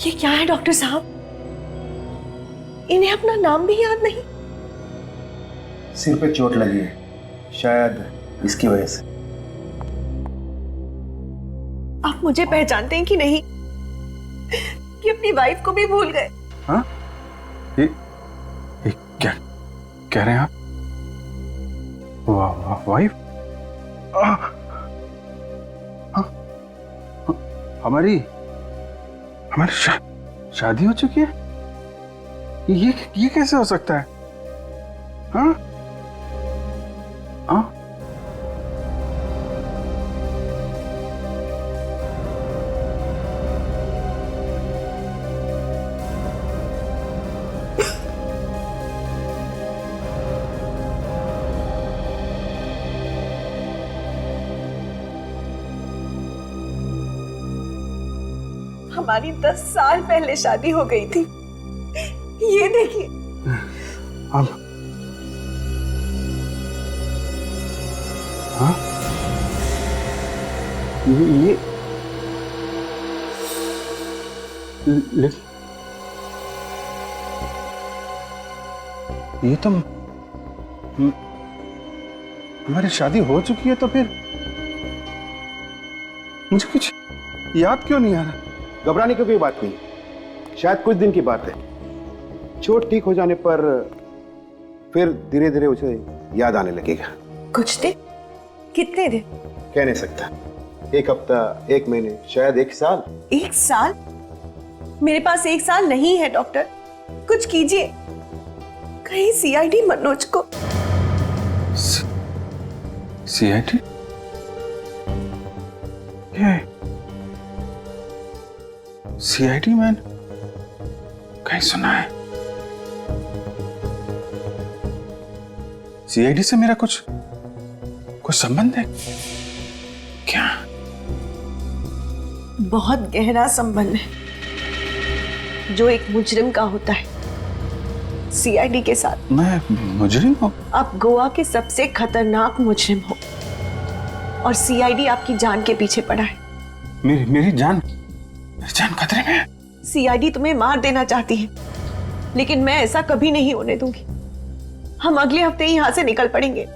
ये क्या है डॉक्टर साहब? इन्हें अपना नाम भी याद नहीं। सिर पे चोट लगी है, शायद इसकी वजह से। आप मुझे पहचानते हैं कि नहीं, कि अपनी वाइफ को भी भूल गए? हाँ? ये क्या कह रहे हैं आप? वाइफ? हमारी शादी हो चुकी है? ये कैसे हो सकता है? हाँ? हाँ? हमारी 10 साल पहले शादी हो गई थी। ये देखिए। हाँ? ये ये तो हमारी शादी हो चुकी है, तो फिर मुझे कुछ याद क्यों नहीं आ रहा? घबराने की कोई बात नहीं, शायद कुछ दिन की बात है। चोट ठीक हो जाने पर फिर धीरे धीरे उसे याद आने लगेगा। कुछ दिन? कितने दिन? कह नहीं सकता, 1 हफ्ता, 1 महीने, शायद 1 साल। 1 साल? मेरे पास 1 साल नहीं है डॉक्टर, कुछ कीजिए। कहीं सीआईडी मनोज को। सीआईडी? सीआईडी मैन कहीं सुना है? सीआईडी से मेरा कुछ संबंध है क्या? बहुत गहरा संबंध है जो एक मुजरिम का होता है सीआईडी के साथ। मैं मुजरिम हूँ? आप गोवा के सबसे खतरनाक मुजरिम हो और सीआईडी आपकी जान के पीछे पड़ा है। मेरी जान खतरे में है। सीआईडी तुम्हें मार देना चाहती है, लेकिन मैं ऐसा कभी नहीं होने दूंगी। हम अगले हफ्ते ही यहाँ से निकल पड़ेंगे।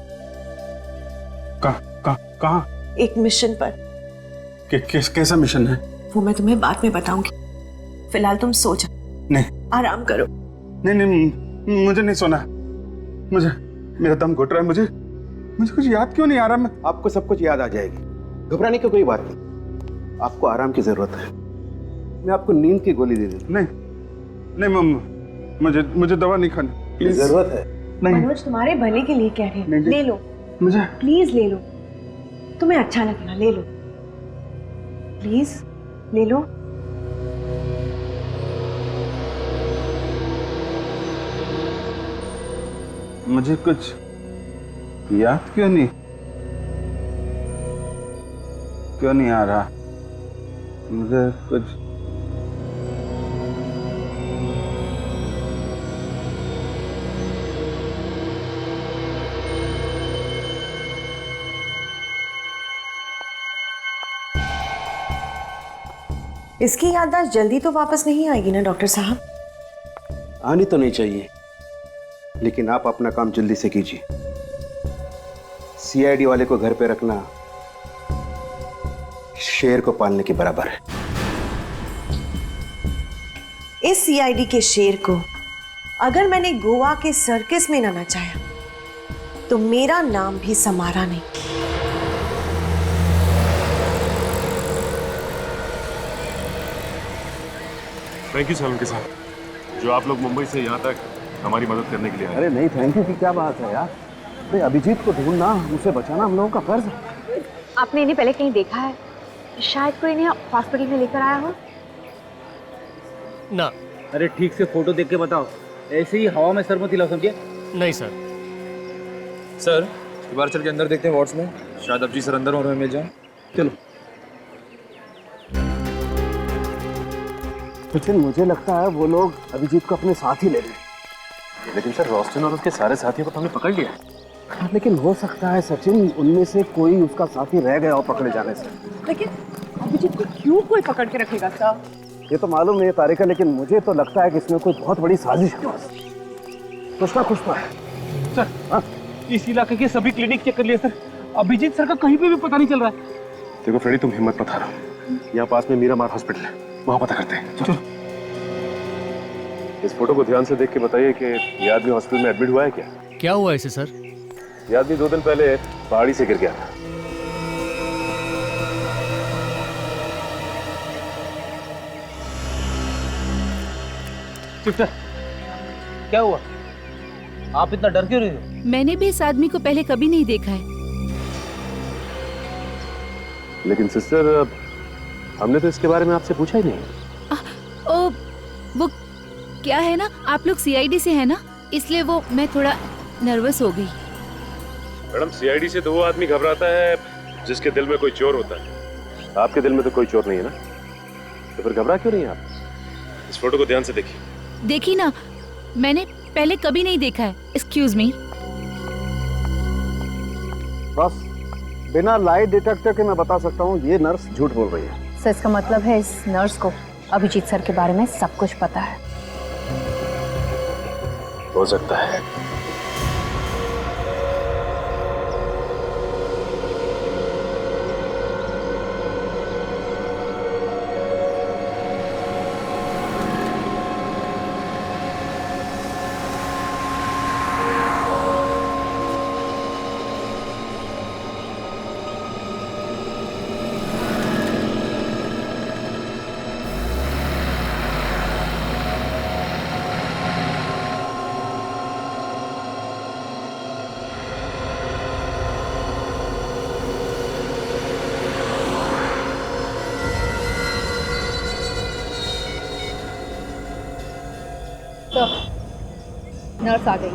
कहाँ? एक मिशन पर। कैसा मिशन है? वो मैं तुम्हें बाद में बताऊंगी, फिलहाल तुम सो जाओ। नहीं, आराम करो। नहीं, मुझे नहीं सोना। मुझे, मेरा दम घुट रहा है। मुझे कुछ याद क्यों नहीं आ रहा? आपको सब कुछ याद आ जाएगी, घबराने की कोई बात नहीं। आपको आराम की जरूरत है, मैं आपको नींद की गोली दे दूं। नहीं, मुझे दवा नहीं खानी। जरूरत है। नहीं, मनोज तुम्हारे भले के लिए कह रहे हैं। ले लो, मुझे प्लीज ले लो, तुम्हें अच्छा लगेगा। ले लो प्लीज, ले लो। मुझे कुछ याद क्यों नहीं आ रहा? मुझे कुछ इसकी याददाश्त जल्दी तो वापस नहीं आएगी ना डॉक्टर साहब? आनी तो नहीं चाहिए, लेकिन आप अपना काम जल्दी से कीजिए। सीआईडी वाले को घर पे रखना शेर को पालने के बराबर है। इस सीआईडी के शेर को अगर मैंने गोवा के सर्कस में ना नचाया तो मेरा नाम भी समारा नहीं। थैंक यू सलमान के साथ, जो आप लोग मुंबई से यहाँ तक हमारी मदद करने के लिए आए। अरे नहीं, थैंक यू की क्या बात है यार। अरे अभिजीत को ढूंढना, उसे बचाना हम लोगों का फर्ज है। आपने इन्हें पहले कहीं देखा है? शायद कोई इन्हें हॉस्पिटल में लेकर आया हो। ना। अरे ठीक से फोटो देख के बताओ, ऐसे ही हवा में सर मत हिलाओ, समझे? नहीं सर। सर एक बार चल के अंदर देखते हैं वार्ड्स में, शायद अभिजीत सर अंदर और हमें मिल जाए। चलो। सचिन, मुझे लगता है वो लोग अभिजीत को अपने साथ ही ले रहे। लेकिन सर रोस्टन और उसके सारे साथियों को तो हमने पकड़ लिया। लेकिन हो सकता है सचिन, उनमें से कोई उसका साथी रह गया हो पकड़े जाने से। लेकिन अभिजीत को क्यों कोई पकड़ के रखेगा सर? ये तो मालूम नहीं है तारिका, लेकिन मुझे तो लगता है कि इसमें कोई बहुत बड़ी साजिश है। कुछ ना है। सर, हाँ? इस इलाके के सभी क्लिनिक चेक कर लिए सर, अभिजीत सर का कहीं पे भी पता नहीं चल रहा है। देखो फ्रेडी, तुम हिम्मत मत हारो, यहाँ पास में मीरामार हॉस्पिटल है, वहाँ पता करते हैं। चलो। इस फोटो को ध्यान से देख के बताइए कि ये आदमी हॉस्पिटल में एडमिट हुआ है क्या? क्या हुआ इसे सर? ये आदमी 2 दिन पहले पहाड़ी से गिर गया था। सिस्टर, क्या हुआ? आप इतना डर क्यों रही हो? मैंने भी इस आदमी को पहले कभी नहीं देखा है। लेकिन सिस्टर, हमने तो इसके बारे में आपसे पूछा ही नहीं। वो क्या है ना, आप लोग सीआईडी से है ना, इसलिए वो मैं थोड़ा नर्वस हो गई। मैडम, सीआईडी से तो वो आदमी घबराता है जिसके दिल में कोई चोर होता है। आपके दिल में तो कोई चोर नहीं है ना? तो फिर घबरा क्यों नहीं आप? इस फोटो को ध्यान से देखिए। देखी ना, मैंने पहले कभी नहीं देखा है। Excuse me. बस बिना लाई डिटेक्टर के मैं बता सकता हूँ ये नर्स झूठ बोल रही है। सर इसका मतलब है इस नर्स को अभिजीत सर के बारे में सब कुछ पता है। हो सकता है। तो नर्स आ गई।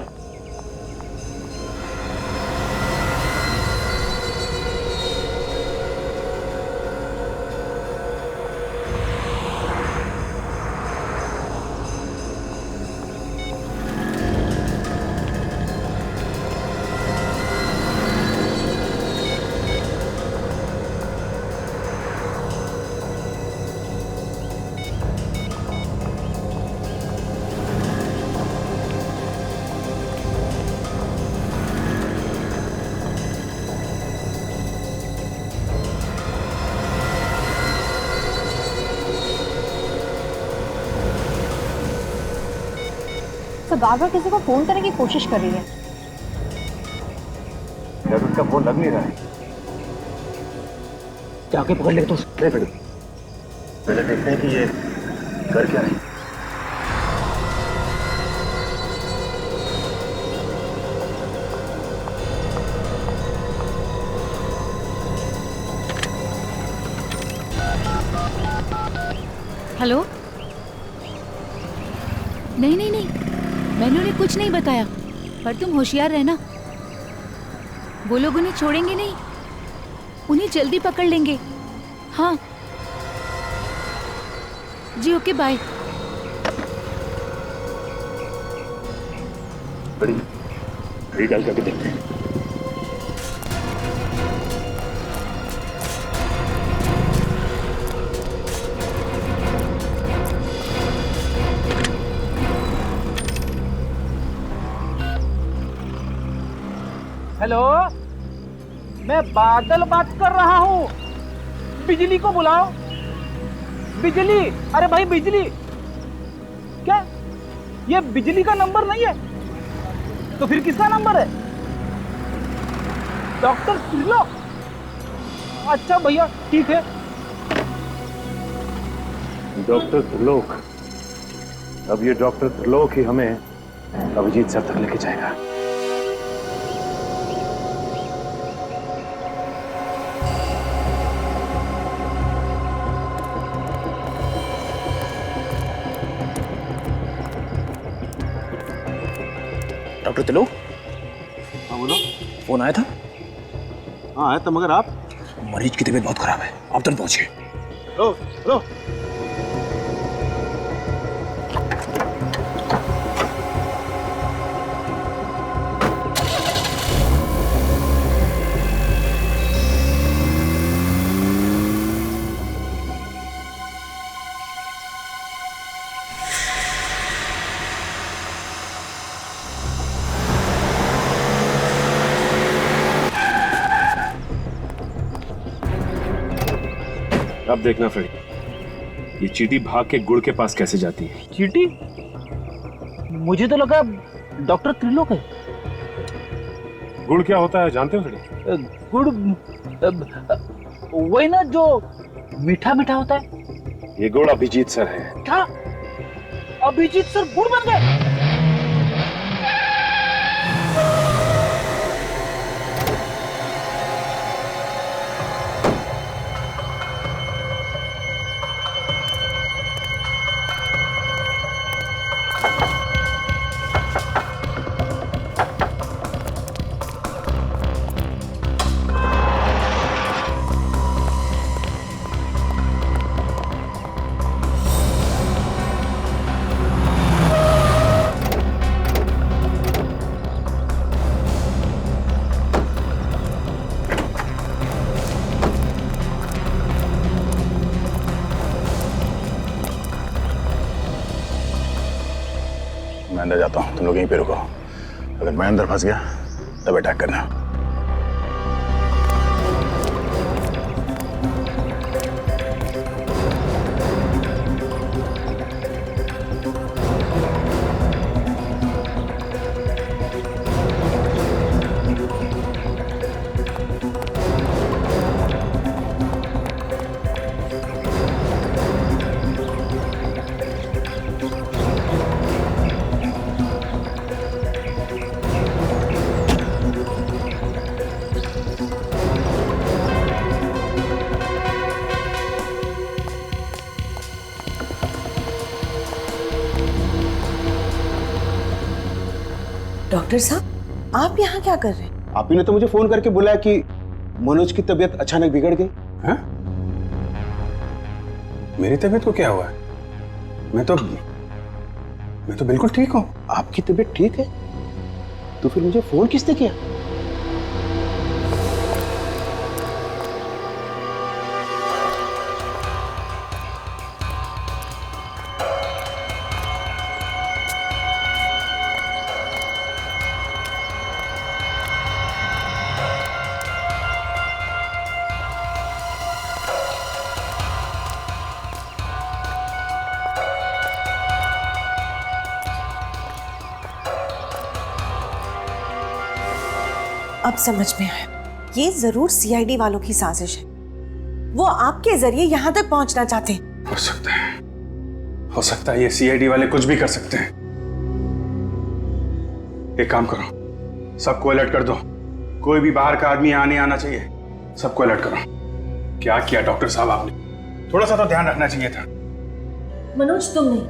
तो बार-बार किसी को फोन करने की कोशिश कर रही है। यार उसका फोन लग नहीं रहा है। जाके पकड़ ले तो। नहीं फिर पहले देखते हैं कि ये कर क्या है। हेलो। नहीं नहीं नहीं, मैंने उन्हें कुछ नहीं बताया, पर तुम होशियार रहना। वो लोग उन्हें छोड़ेंगे नहीं, उन्हें जल्दी पकड़ लेंगे। हाँ जी, ओके बाय। बड़ी डाल करके देखते हैं। हेलो, मैं बादल बात कर रहा हूँ। बिजली को बुलाओ। बिजली, अरे भाई बिजली। क्या ये बिजली का नंबर नहीं है? तो फिर किसका नंबर है? डॉक्टर त्रिलोक। अच्छा भैया ठीक है। डॉक्टर त्रिलोक। अब ये डॉक्टर त्रिलोक ही हमें अभिजीत सर तक लेके जाएगा। डॉक्टर त्रिलोक। हाँ बोलो। फोन आया था? हाँ आया था, मगर आप? मरीज की तबीयत बहुत खराब है, आप तुरंत पहुंचिए। लो लो। अब देखना फ्रेडी, ये चींटी भाग के गुड़ के पास कैसे जाती है। चींटी? मुझे तो लगा डॉक्टर त्रिलोक है। गुड़ क्या होता है जानते हो फ्रेडी? गुड़ वही ना जो मीठा मीठा होता है। ये गुड़ अभिजीत सर है। क्या अभिजीत सर गुड़ बन गए? मैं अंदर जाता हूँ, तुम लोग यहीं पे रुको। अगर मैं अंदर फंस गया तब अटैक करना। डॉक्टर साहब, आप यहाँ क्या कर रहे हैं? आप ही ने तो मुझे फोन करके बुलाया कि मनोज की तबीयत अचानक बिगड़ गई। हैं? मेरी तबीयत को क्या हुआ है? मैं तो बिल्कुल ठीक हूँ। आपकी तबीयत ठीक है? तो फिर मुझे फोन किसने किया? अब समझ में आया, ये जरूर सीआईडी वालों की साजिश है। वो आपके जरिए यहाँ तक पहुंचना चाहते हैं। हो सकता है ये सीआईडी वाले कुछ भी कर सकते हैं। एक काम करो, सबको अलर्ट कर दो। कोई भी बाहर का आदमी यहाँ नहीं आना चाहिए। सबको अलर्ट करो। क्या किया डॉक्टर साहब आपने? थोड़ा सा तो ध्यान रखना चाहिए था। मनोज तुम नहीं,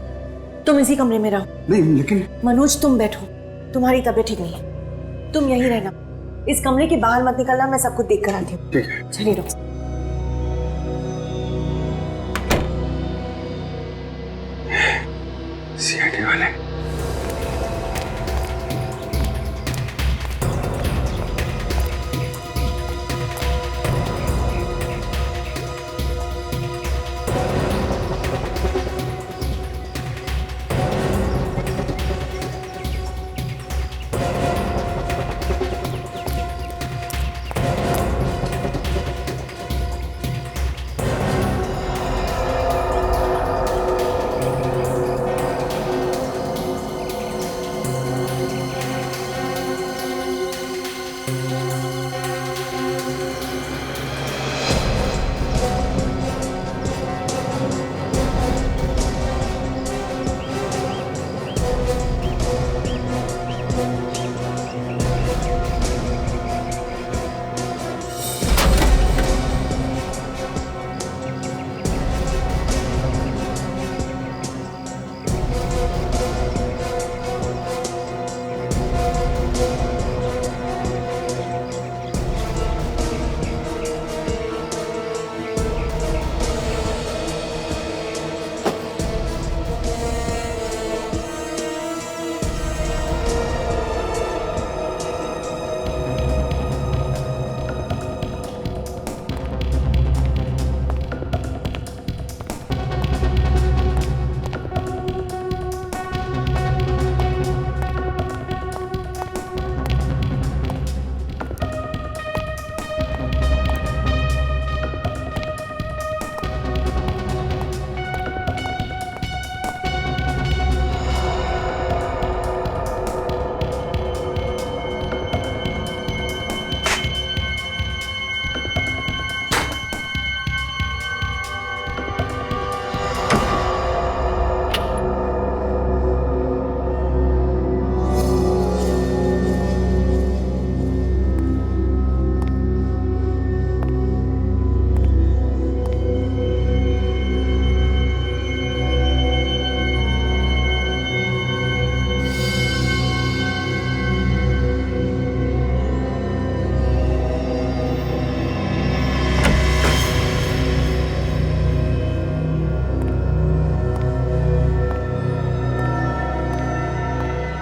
तुम इसी कमरे में रहो। नहीं लेकिन मनोज तुम बैठो, तुम्हारी तबीयत ठीक नहीं है, तुम यहीं रहना। इस कमरे के बाहर मत निकलना, मैं सब कुछ देख कर आती हूँ। ठीक है। चलिए डॉक्टर। सीआईडी वाले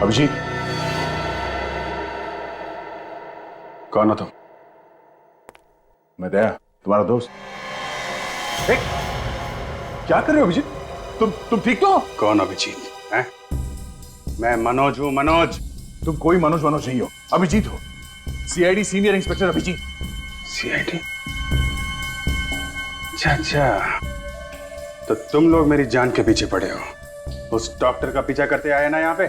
अभिजीत, कौन हो तुम? मैं दया, तुम्हारा दोस्त। क्या कर रहे हो अभिजीत? तुम ठीक तो हो? कौन अभिजीत? हैं? मैं मनोज हूँ, मनोज। तुम कोई मनोज नहीं हो, अभिजीत हो। CID senior inspector Abhijeet. CID? अच्छा, तो तुम लोग मेरी जान के पीछे पड़े हो। उस डॉक्टर का पीछा करते आए ना यहाँ पे?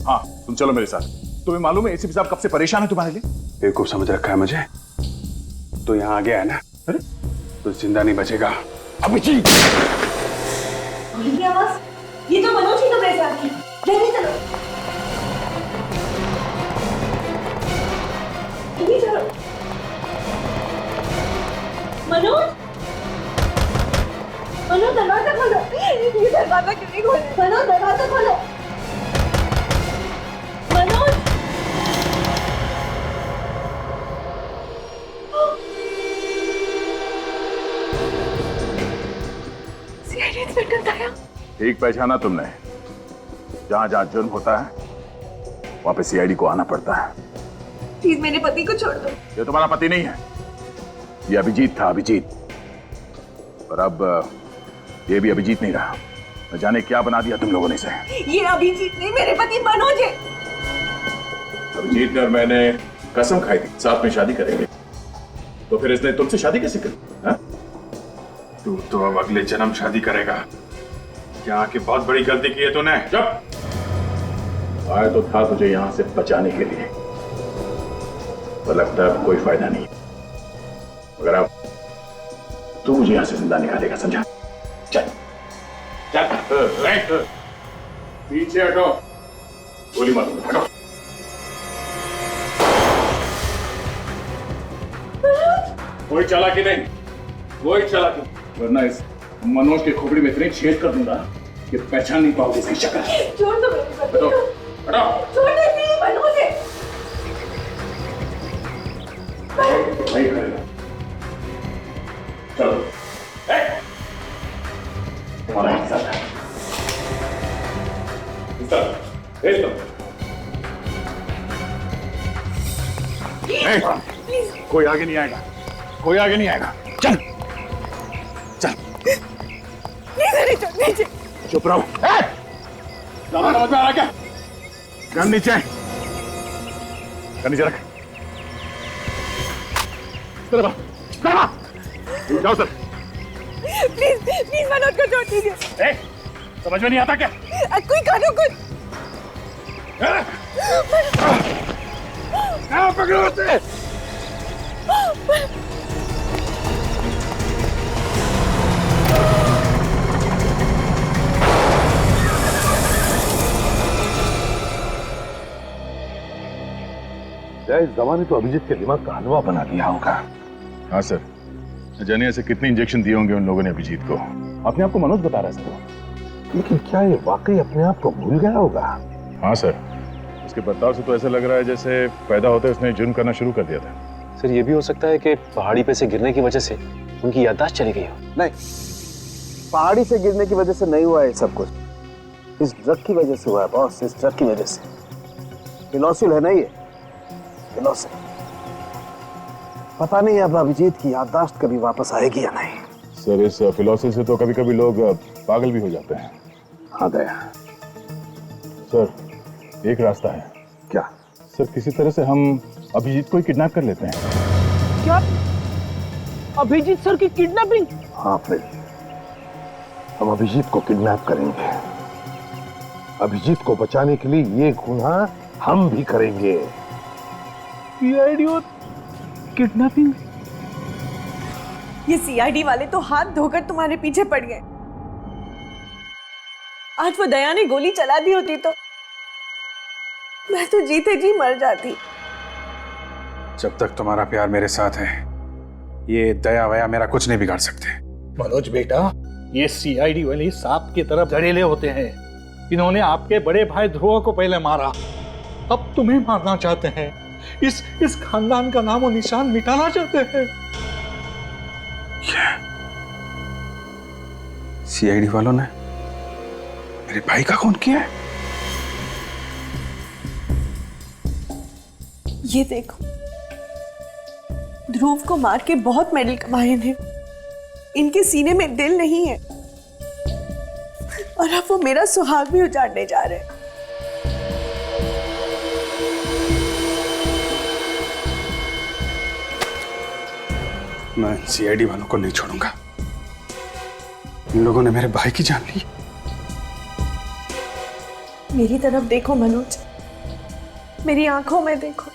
हाँ, तुम चलो मेरे साथ। तुम्हें मालूम है एसीपी साहब कब से परेशान है तुम्हारे लिए? बेवकूफ समझ रखा है मुझे। तो यहाँ आ गया है ना? अरे तो जिंदा नहीं बचेगा। अभिजीत! बोली आवाज? ये तो मनोज ही तो मेरे साथ है। जल्दी चलो। जल्दी चलो। मनोज? मनोज दरवाजा खोलो। ये दरवाजा क्यों नहीं खोल? मनोज दरवाजा खोलो। मनोज? सीआईडी इंस्पेक्टर दया। ठीक पहचाना तुमने। जहां जहां जुर्म होता है वहां पे सीआईडी को आना पड़ता है। प्लीज मेरे पति को छोड़ दो। ये तुम्हारा पति नहीं है, ये अभिजीत था, अभिजीत। और अब ये भी अभिजीत नहीं रहा। न जाने क्या बना दिया तुम लोगों ने इसे। ये अभिजीत नहीं, मेरे पति मनोज है। अभिजीत ने और मैंने कसम खाई थी साथ में शादी करेंगे, तो फिर इसने तुमसे शादी कैसे करी? तू तो अब अगले जन्म शादी करेगा। यहाँ की बहुत बड़ी गलती की है तूने। जब आया तो था तुझे यहाँ से बचाने के लिए, पर लगता है अब कोई फायदा नहीं। मगर अब तू मुझे यहाँ से जिंदा निकालेगा, समझा? चल चल। पीछे हटो, गोली मारो, हटो। कोई चालाकी नहीं, कोई चालाकी, वरना इस मनोज के खोपड़ी में इतने छेद कर दूंगा कि पहचान नहीं पाओगे इसकी शक्ल। छोड़ दो मेरे पति को। हटो। छोड़ दे, नहीं मनोज है। नहीं करेगा। चलो, तुम्हारा हिस्सा है। भेज दो। कोई आगे नहीं आएगा, कोई आगे नहीं आएगा। चल चल। नीचे। चुप रहो। समझ में आ रहा क्या? गन नीचे, गन नीचे रख। जाओ सर। प्लीज मनोज को छोड़ दीजिए। समझ में नहीं आता क्या? कोई कानून कुछ। पकड़ो उसे। इस दवा ने तो अभिजीत के दिमाग का हलवा बना दिया होगा। हाँ सर, जाने ऐसे कितने इंजेक्शन दिए होंगे उन लोगों ने अभिजीत को। अपने आप को मनोज बता रहा है सर। लेकिन क्या ये वाकई अपने आप को भूल गया होगा? हाँ सर, उसके बर्ताव से तो ऐसा लग रहा है जैसे पैदा होते उसने जुर्म करना शुरू कर दिया था। सर ये भी हो सकता है कि पहाड़ी पे से गिरने की वजह से उनकी याददाश्त चली गई हो। नहीं, पहाड़ी से गिरने की वजह से नहीं हुआ है सब कुछ। इस ड्रग की वजह से हुआ है बॉस, इस ड्रग की वजह से। फिनोसिल है ना ये, फिनोसिल। पता नहीं अब अभिजीत की याददाश्त कभी वापस आएगी या नहीं। सर इस फिलॉसफी से तो कभी कभी लोग पागल भी हो जाते हैं। हाँ दया। सर एक रास्ता है। क्या? सर किसी तरह से हम अभिजीत को ही किडनैप कर लेते हैं। क्या? अभिजीत सर की किडनैपिंग? हाँ फिर हम अभिजीत को किडनैप करेंगे। अभिजीत को बचाने के लिए ये गुनाह हम भी करेंगे। सीआईडी और किडनैपिंग? ये सीआईडी वाले तो हाथ धोकर तुम्हारे पीछे पड़ गए। आज वो दया ने गोली चला दी होती तो मैं तो जीते जी मर जाती। जब तक तुम्हारा प्यार मेरे साथ है, ये दया वया मेरा कुछ नहीं बिगाड़ सकते। मनोज बेटा, ये सीआईडी वाले सांप की तरफ जहरीले होते हैं। इन्होंने आपके बड़े भाई ध्रुव को पहले मारा, अब तुम्हें मारना चाहते हैं। इस खानदान का नामो निशान मिटाना चाहते हैं। सीआईडी वालों ने मेरे भाई का खून किया है? ये देखो, ध्रुव को मार के बहुत मेडल कमाए हैं। इनके सीने में दिल नहीं है और अब वो मेरा सुहाग भी उजाड़ने जा रहे हैं। मैं सीआईडी वालों को नहीं छोड़ूंगा। इन लोगों ने मेरे भाई की जान ली। मेरी तरफ देखो मनोज, मेरी आंखों में देखो।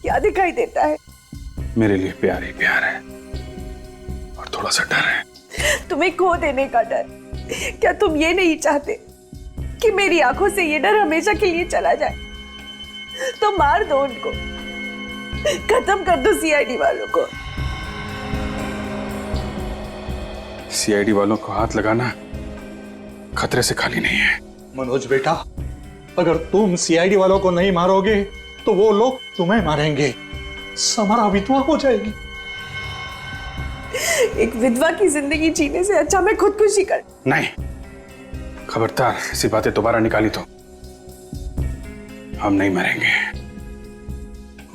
क्या दिखाई देता है? मेरे लिए प्यार ही प्यार है और थोड़ा सा डर है। तुम्हें खो देने का डर। क्या तुम ये नहीं चाहते कि मेरी आंखों से ये डर हमेशा के लिए चला जाए? तो मार दो उनको, खत्म कर दो सीआईडी वालों को। सीआईडी वालों को हाथ लगाना खतरे से खाली नहीं है। मनोज बेटा, अगर तुम सीआईडी वालों को नहीं मारोगे तो वो लोग तुम्हें मारेंगे। समारा विधवा हो जाएगी। एक विधवा की जिंदगी जीने से अच्छा मैं खुदकुशी कर। नहीं, खबरदार ऐसी बातें दोबारा निकाली तो हम नहीं मरेंगे,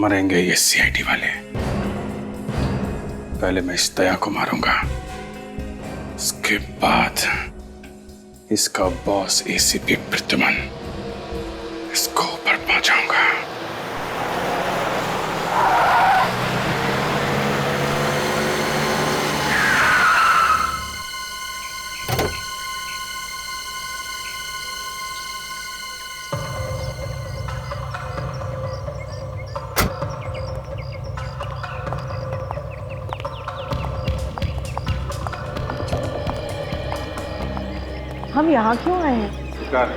मरेंगे ये सीआईडी वाले। पहले मैं इस दया को मारूंगा, उसके बाद इसका बॉस एसीपी प्रद्युमन, इसको ऊपर पहुंचाऊंगा। हम यहाँ क्यों आए हैं? शिकार।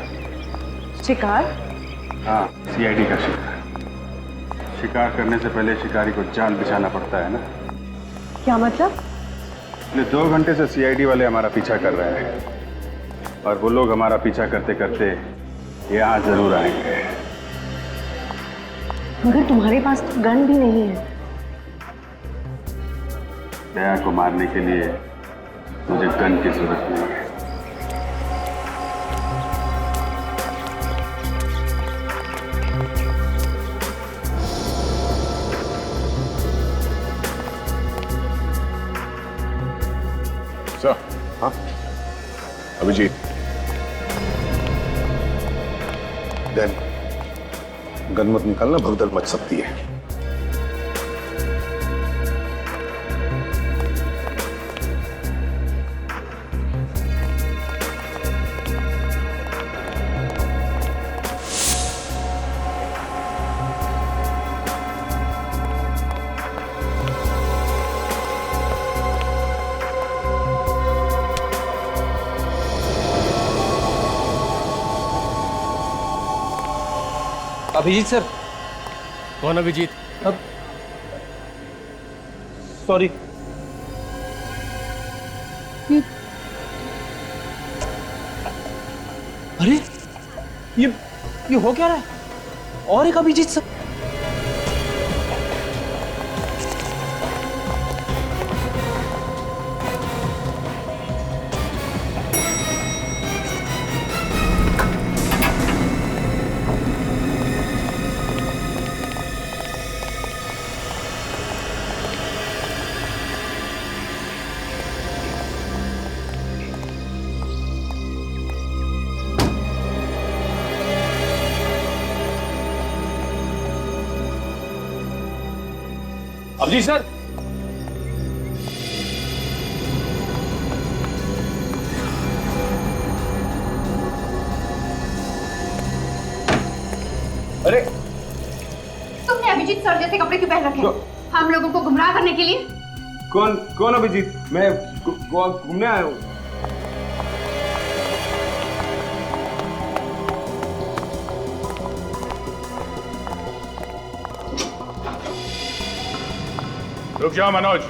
शिकार? हाँ, सीआईडी का शिकार। शिकार करने से पहले शिकारी को जाल बिछाना पड़ता है ना। क्या मतलब? पिछले 2 घंटे से सीआईडी वाले हमारा पीछा कर रहे हैं और वो लोग हमारा पीछा करते करते यहाँ जरूर आएंगे। मगर तुम्हारे पास तो गन भी नहीं है। दया को मारने के लिए मुझे गन की जरूरत नहीं है। हाँ अभिजीत, गन मत निकालना, भगदड़ मच सकती है। अभिजीत सर। कौन अभिजीत? अब सॉरी। अरे ये हो क्या रहा है? और एक अभिजीत सर। अभिजीत सर। अरे तुमने अभिजीत सर जैसे कपड़े क्यों पहन रखे हैं? हम लोगों को गुमराह करने के लिए? कौन अभिजीत? मैं गोवा घूमने आया हूँ। रुक जाओ मनोज।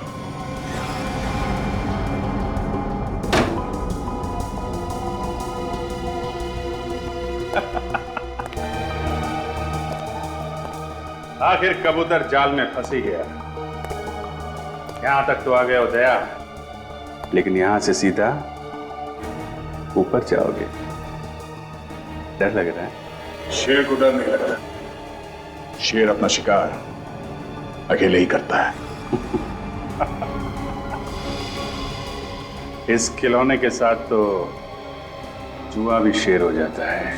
आखिर कबूतर जाल में फंस ही गया। यहां तक तो आ गए हो दया, लेकिन यहां से सीधा ऊपर जाओगे। डर लग रहा है? शेर को डर नहीं लगता। शेर अपना शिकार अकेले ही करता है। इस खिलौने के साथ तो जुआ भी शेर हो जाता है।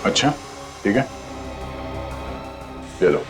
अच्छा ठीक है, ले लो।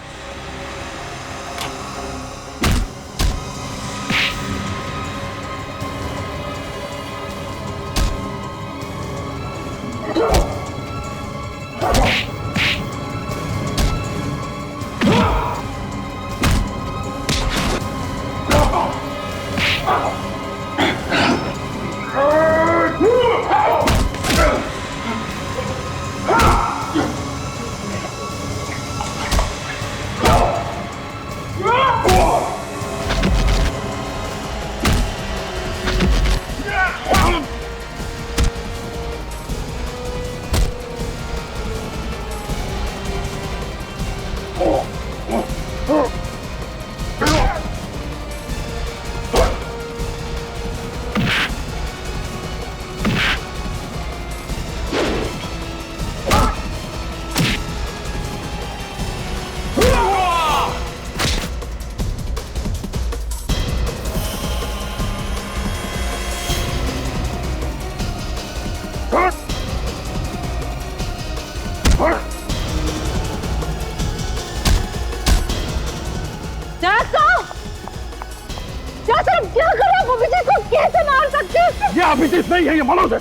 ये अभिजीत नहीं है, ये मनोज है।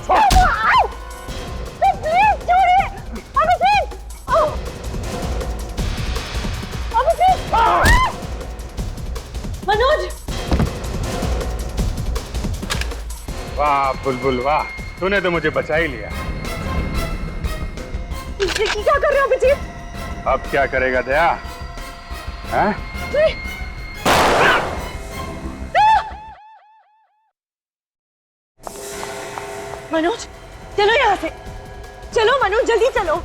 मनोज! वाह बुलबुल वाह, तूने तो मुझे बचा ही लिया। क्या कर रहे हो अभिजीत? अब क्या करेगा दया? हैं? मनोज चलो यहाँ से, चलो मनोज जल्दी चलो।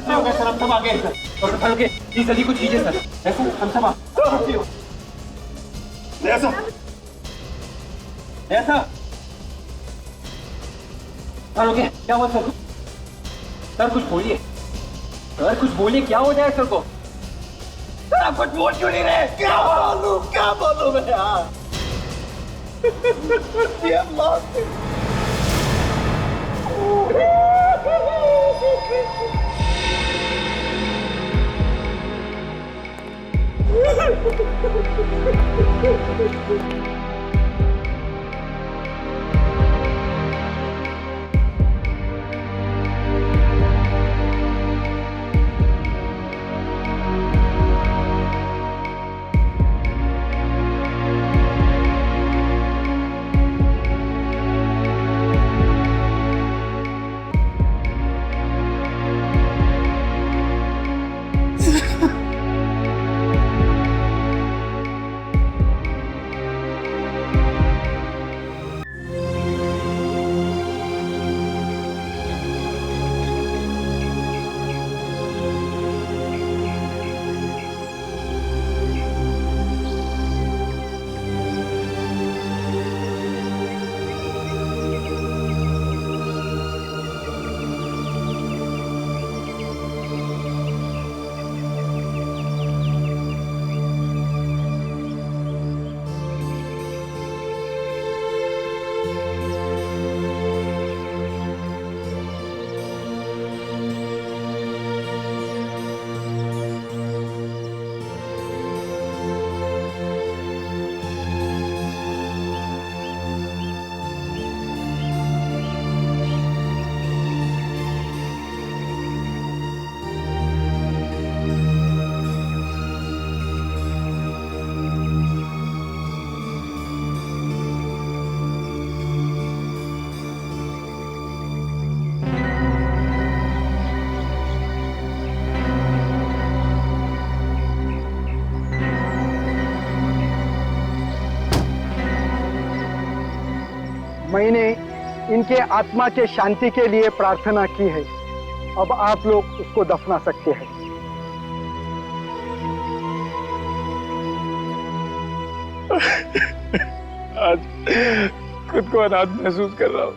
भगवान सर, आप सब आगे और हल्के प्लीज जल्दी कुछ कीजिए सर। ऐसा हम सब ऐसा ऐसा ओके, क्या हुआ सर? सर कुछ बोलिए, सर कुछ बोलिए, क्या हो जाए सर को? सर आप कुछ बोल क्यों नहीं रहे? क्या बोलूं मैं यार? ये मौत मैंने इनके आत्मा के शांति के लिए प्रार्थना की है। अब आप लोग उसको दफना सकते हैं। आज खुद को अनाथ महसूस कर रहा हूँ,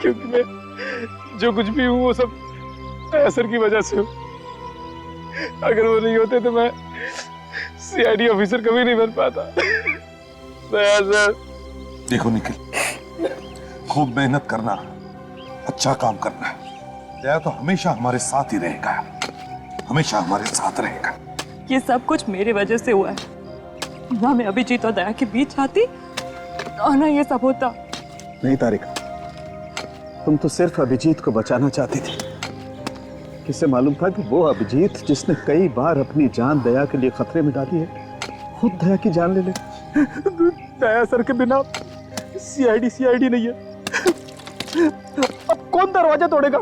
क्योंकि मैं जो कुछ भी हूँ वो सब असर की वजह से हूँ। अगर वो नहीं होते तो मैं सीआईडी ऑफिसर कभी नहीं बन पाता। सर देखो निखिल, खूब मेहनत करना, अच्छा काम करना है। दया तो हमेशा हमारे साथ ही रहेगा, हमेशा हमारे साथ रहेगा। ये सब कुछ मेरे वजह से हुआ है। ना मैं अभिजीत और दया के बीच आती और ना ये सब होता। नहीं तारिका, तुम तो सिर्फ अभिजीत को बचाना चाहती थी। किसे मालूम था कि वो अभिजीत जिसने कई बार अपनी जान दया के लिए खतरे में डाली है, खुद दया की जान ले ले। दया सर के बिना सीआईडी नहीं है। अब कौन दरवाजा तोड़ेगा?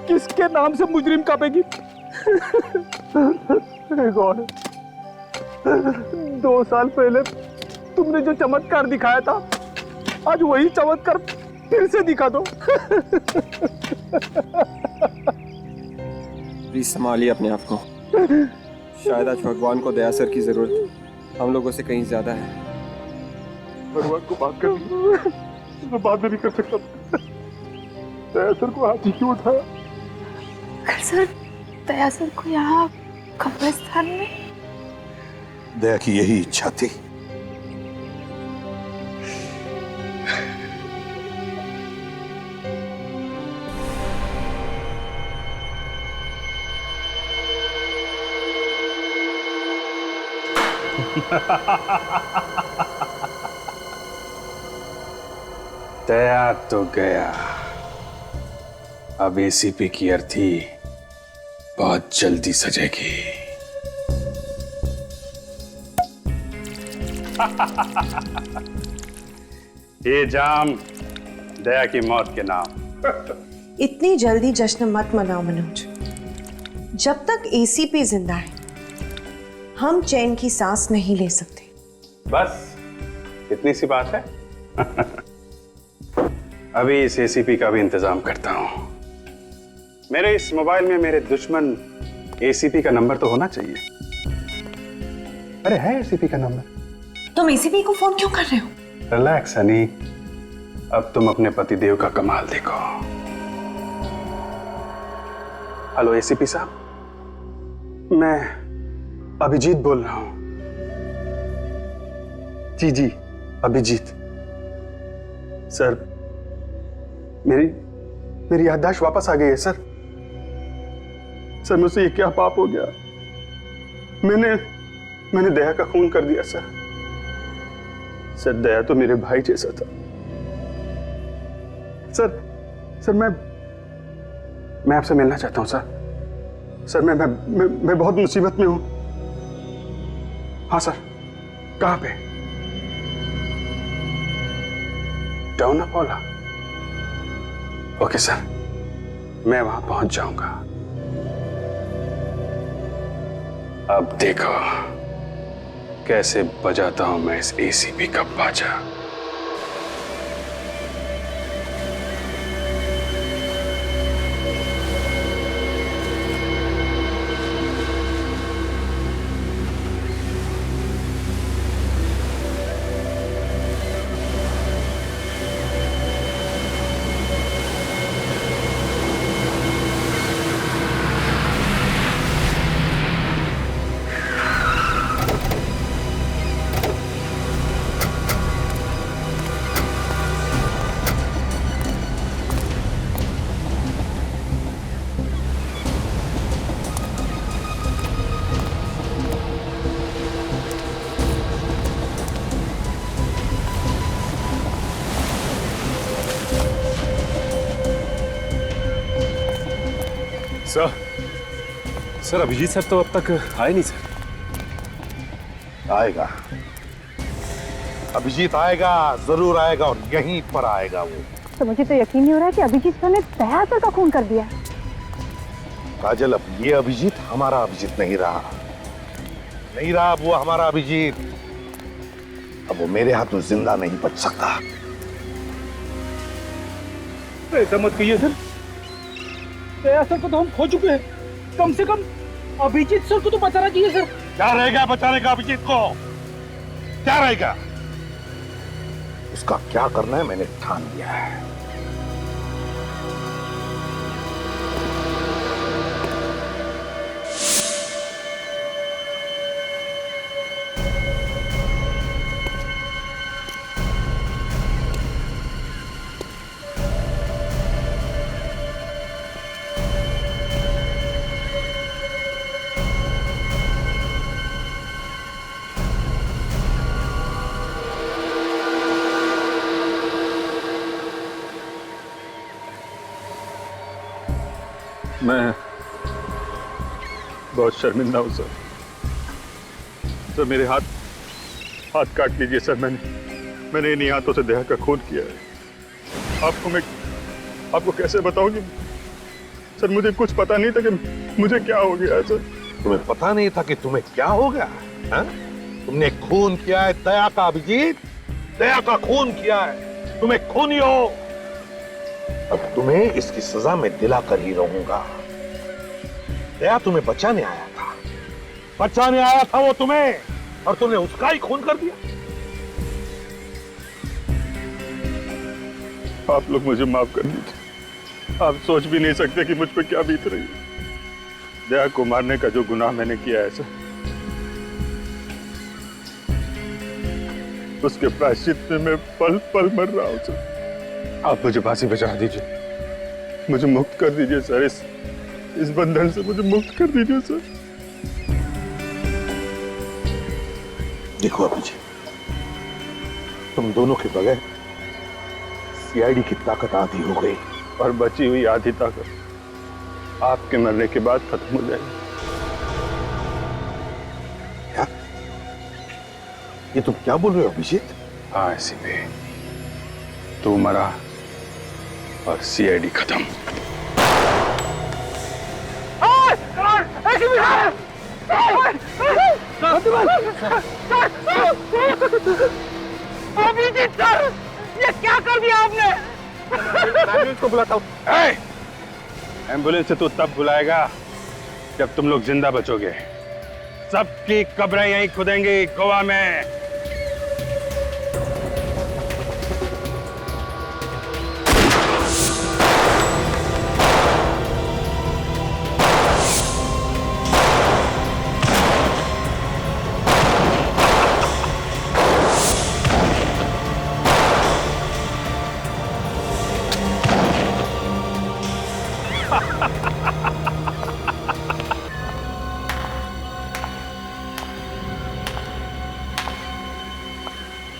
किसके नाम से मुजरिम कापेगी? गॉड, 2 साल पहले तुमने जो चमत्कार दिखाया था, आज वही चमत्कार फिर से दिखा दो। प्लीज संभालिए अपने आप को। शायद आज भगवान को दया सर की जरूरत हम लोगों से कहीं ज्यादा है। भगवान को बात करनी मैं बाद में भी कर सकता था। दया सर को हाथ ही क्यों उठाया? अगर सर दया सर को यहाँ कब्रिस्तान में। दया की यही इच्छा थी। दया तो गया, अब एसीपी की अर्थी बहुत जल्दी सजेगी। ये जाम दया की मौत के नाम। इतनी जल्दी जश्न मत मनाओ मनोज। जब तक एसीपी जिंदा है हम चैन की सांस नहीं ले सकते। बस इतनी सी बात है। अभी इस एसीपी का भी इंतजाम करता हूं। मेरे इस मोबाइल में मेरे दुश्मन एसीपी का नंबर तो होना चाहिए। अरे है एसीपी का नंबर। तुम एसीपी को फोन क्यों कर रहे हो? रिलैक्स हनी, अब तुम अपने पतिदेव का कमाल देखो। हेलो एसीपी साहब, मैं अभिजीत बोल रहा हूं। जी जी अभिजीत। सर मेरी याददाश्त वापस आ गई है सर। सर मुझसे ये क्या पाप हो गया? मैंने दया का खून कर दिया सर। सर दया तो मेरे भाई जैसा था। सर मैं आपसे मिलना चाहता हूं सर। सर मैं बहुत मुसीबत में हूं। हाँ सर, कहां पे? टाउन अपोला। ओके सर, मैं वहां पहुंच जाऊंगा। अब देखो कैसे बजाता हूं मैं इस एसीपी का बाजा। सर अभिजीत सर तो अब तक आए नहीं सर। आएगा, अभिजीत आएगा, जरूर आएगा और यहीं पर आएगा वो। तो मुझे तो यकीन नहीं हो रहा है कि अभिजीत सर ने दया सर का खून कर दिया। काजल, अब ये अभिजीत हमारा अभिजीत नहीं रहा, नहीं रहा अब वो हमारा अभिजीत। अब वो मेरे हाथ में जिंदा नहीं बच सकता। ऐसा मत कहिए सर, दया सर को तो हम खो चुके हैं। कम से कम अभिजीत सर को तो बचाना चाहिए सर। क्या रहेगा बचाने का अभिजीत को? क्या रहेगा? उसका क्या करना है मैंने ठान लिया है। मैं बहुत शर्मिंदा हूँ सर। सर मेरे हाथ काट लीजिए सर। मैंने इन्हीं हाथों से दया का खून किया है। आपको कैसे बताऊं कि सर मुझे कुछ पता नहीं था कि मुझे क्या हो गया है सर। तुम्हें पता नहीं था कि तुम्हें क्या हो गया है? तुमने खून किया है दया का अभिजीत, दया का खून किया है। तुम्हें खूनी हो। अब तुम्हें इसकी सजा मैं दिलाकर ही रहूंगा। दया तुम्हें बचाने आया था, बचाने आया था वो तुम्हें, और तुमने उसका ही खून कर दिया। आप लोग मुझे माफ कर दीजिए। आप सोच भी नहीं सकते कि मुझ पर क्या बीत रही है। दया को मारने का जो गुनाह मैंने किया है सर, उसके प्रायश्चित में मैं पल पल मर रहा हूं सर। आप मुझे फांसी पे चढ़ा दीजिए। मुझे मुक्त कर दीजिए सर। इस बंधन से मुझे मुक्त कर दीजिए सर। देखो अभिजीत, तुम दोनों के बगैर सीआईडी की ताकत आधी हो गई, और बची हुई आधी ताकत आपके मरने के बाद खत्म हो जाएगी। क्या? ये तुम क्या बोल रहे हो अभिजीत? हाँ एसीपी, तू मरा और सीआईडी खत्म। अभिजीत सर, ये क्या कर दिया आपने? एम्बुलेंस को बुलाता हूँ। एम्बुलेंस से तो तब बुलाएगा जब तुम लोग जिंदा बचोगे। सबकी कब्रें यहीं खुदेंगी गोवा में।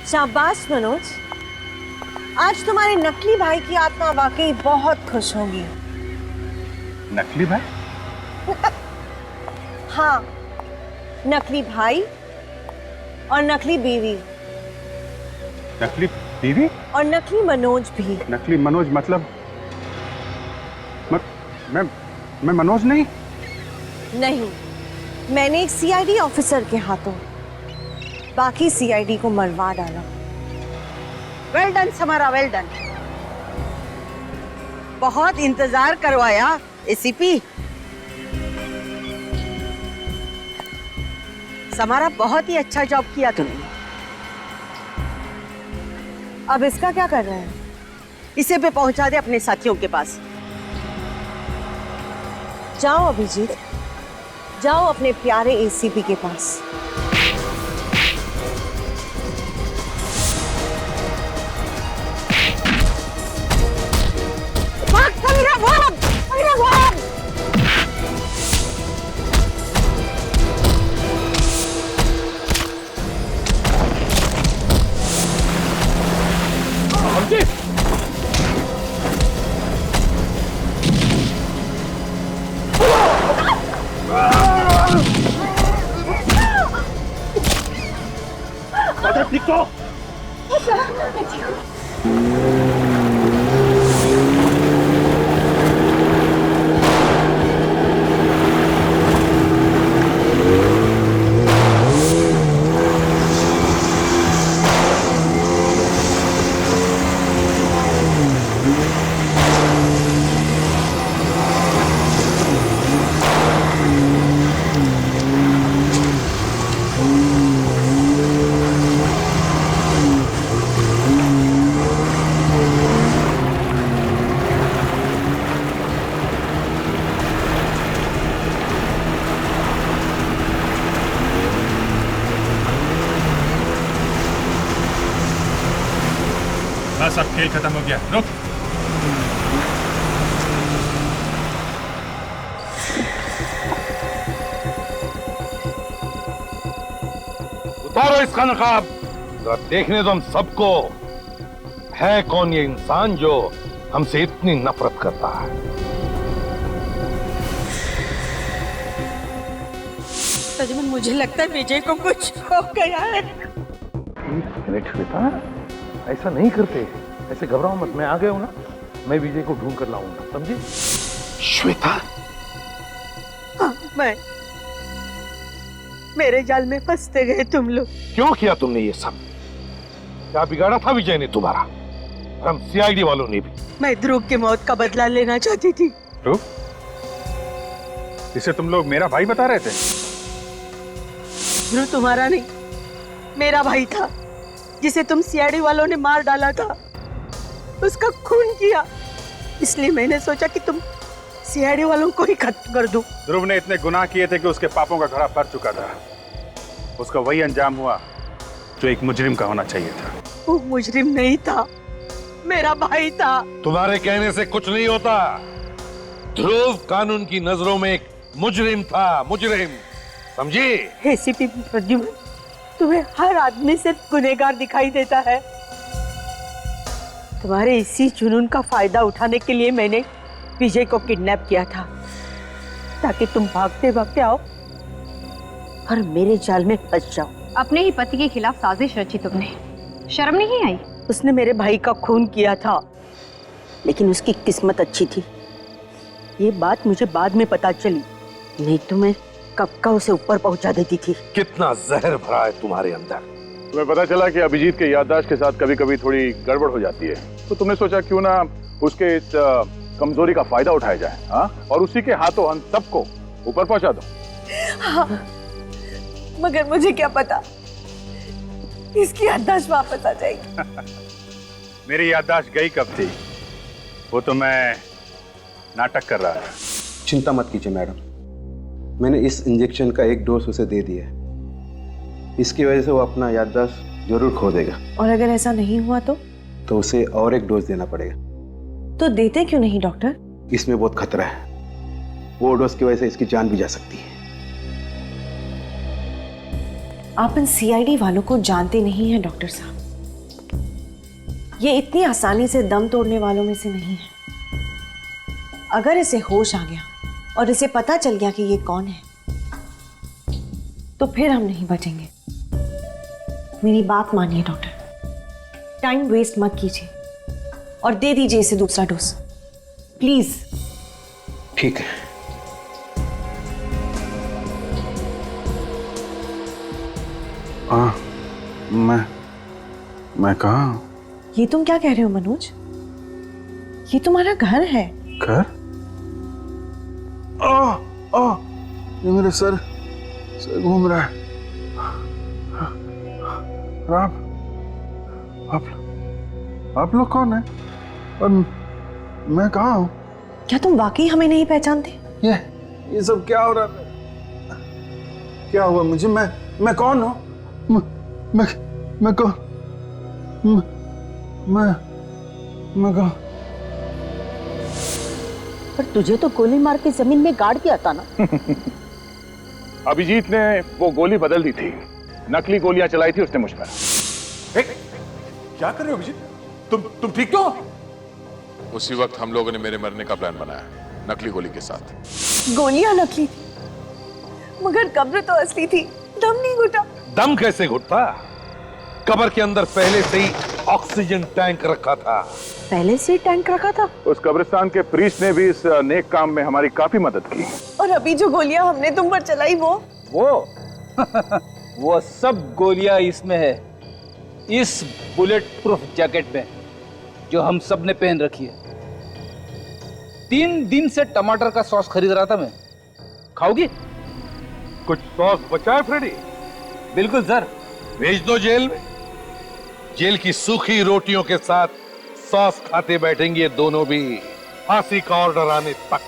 शाबाश मनोज, आज तुम्हारे नकली भाई की आत्मा वाकई बहुत खुश होगी। नकली भाई? हाँ, नकली भाई और नकली बीवी। नकली बीवी? और नकली मनोज भी। नकली मनोज मतलब? मैं मनोज नहीं? नहीं, मैंने एक सीआईडी ऑफिसर के हाथों बाकी सीआईडी को मरवा डाला। Well done Samara, well done. बहुत इंतजार करवाया एसीपी। समारा, बहुत ही अच्छा जॉब किया तुमने। अब इसका क्या कर रहे हैं? इसे पे पहुंचा दे अपने साथियों के पास। जाओ अभिजीत, जाओ अपने प्यारे एसीपी के पास। खेल खत्म हो गया, रुक। उतारो इसका नकाब, जरा देखने दो हम सबको है कौन ये इंसान जो हमसे इतनी नफरत करता है। सच में मुझे लगता है विजय को कुछ हो गया है। मिनट श्वेता, ऐसा नहीं करते, ऐसे घबराओ मत, मैं आ गया हूं ना, मैं विजय को ढूंढ कर लाऊंगा, समझे? श्वेता, हाँ, मैं मेरे जाल में फंसते गए तुम लोग। क्यों किया तुमने ये सब? क्या बिगाड़ा था विजय ने तुम्हारा? हम सीआईडी वालों ने भी। मैं ध्रुव की मौत का बदला लेना चाहती थी। ध्रुव? इसे तुम लोग मेरा भाई बता रहे थे? ध्रुव तुम्हारा नहीं, मेरा भाई था, जिसे तुम सीआईडी वालों ने मार डाला था, उसका खून किया। इसलिए मैंने सोचा कि तुम सीआईडी वालों को ही खत्म कर दो। ध्रुव ने इतने गुनाह किए थे कि उसके पापों का घड़ा भर चुका था। उसका वही अंजाम हुआ जो एक मुजरिम का होना चाहिए था। वो मुजरिम नहीं था, मेरा भाई था। तुम्हारे कहने से कुछ नहीं होता। ध्रुव कानून की नजरों में एक मुजरिम था, मुजरिम, समझी? एसीपी प्रद्युम्न, तुम्हें हर आदमी सिर्फ गुनहगार दिखाई देता है। तुम्हारे इसी जुनून का फायदा उठाने के लिए मैंने विजय को किडनैप किया था, ताकि तुम भागते भागते आओ और मेरे जाल में फंस जाओ। अपने ही पति के खिलाफ साजिश रची तुमने, शर्म नहीं आई? उसने मेरे भाई का खून किया था, लेकिन उसकी किस्मत अच्छी थी। ये बात मुझे बाद में पता चली, नहीं तो मैं कब का उसे ऊपर पहुंचा देती थी। कितना जहर भरा है तुम्हारे अंदर। तुम्हें पता चला कि अभिजीत के याददाश्त के साथ कभी कभी थोड़ी गड़बड़ हो जाती है, तो तुमने सोचा क्यों ना उसके इस कमजोरी का फायदा उठाया जाए, हाँ? और उसी के हाथों हम सबको ऊपर पहुंचा दो। हाँ, मगर मुझे क्या पता इसकी याददाश्त वापस आ जाएगी। मेरी याददाश्त गई कब थी, वो तो मैं नाटक कर रहा था। चिंता मत कीजिए मैडम, मैंने इस इंजेक्शन का एक डोज उसे दे दिया है। इसकी वजह से वो अपना याददाश्त जरूर खो देगा। और अगर ऐसा नहीं हुआ तो उसे और एक डोज देना पड़ेगा। तो देते क्यों नहीं डॉक्टर? इसमें बहुत खतरा है, वो डोज की वजह से इसकी जान भी जा सकती है। आप इन सीआईडी वालों को जानते नहीं हैं डॉक्टर साहब। ये इतनी आसानी से दम तोड़ने वालों में से नहीं है। अगर इसे होश आ गया और इसे पता चल गया कि ये कौन है, तो फिर हम नहीं बचेंगे। मेरी बात मानिए डॉक्टर, टाइम वेस्ट मत कीजिए और दे दीजिए इसे दूसरा डोज, प्लीज। ठीक है। मैं कहाँ हूँ? ये तुम क्या कह रहे हो मनोज? ये तुम्हारा घर है। घर? ये मेरे सर घूम रहा है। आप लोग कौन है और मैं कहाँ हूँ? क्या तुम वाकई हमें नहीं पहचानते? ये सब क्या हो रहा है? क्या हुआ मुझे? मैं कौन हूँ? मैं कौन? मैं कौन? पर तुझे तो गोली मार के जमीन में गाड़ दिया था ना। अभिजीत ने वो गोली बदल दी थी, नकली गोलियां चलाई थी उसने मुझ पर। क्या कर रहे हो अभिजीत? तुम ठीक तो? उसी वक्त हम लोगों ने मेरे मरने का प्लान बनाया, नकली गोली के साथ। गोलियां नकली थी, मगर कब्र तो असली थी। दम नहीं घुटा। दम कैसे घुटता? कब्र के अंदर पहले से ही ऑक्सीजन टैंक रखा था। पहले से टैंक रखा था? उस कब्रिस्तान के प्रीस्ट ने भी इस नेक काम में हमारी काफी मदद की। और अभी जो गोलियां हमने तुम पर चलाई वो वो सब गोलियां इसमें है, इस बुलेट प्रूफ जैकेट में जो हम सब ने पहन रखी है। 3 दिन से टमाटर का सॉस खरीद रहा था मैं, खाओगी? कुछ सॉस बचा है फ्रेडी? बिल्कुल सर। भेज दो जेल में। जेल की सूखी रोटियों के साथ सॉस खाते बैठेंगे दोनों भी, फांसी का ऑर्डर आने तक।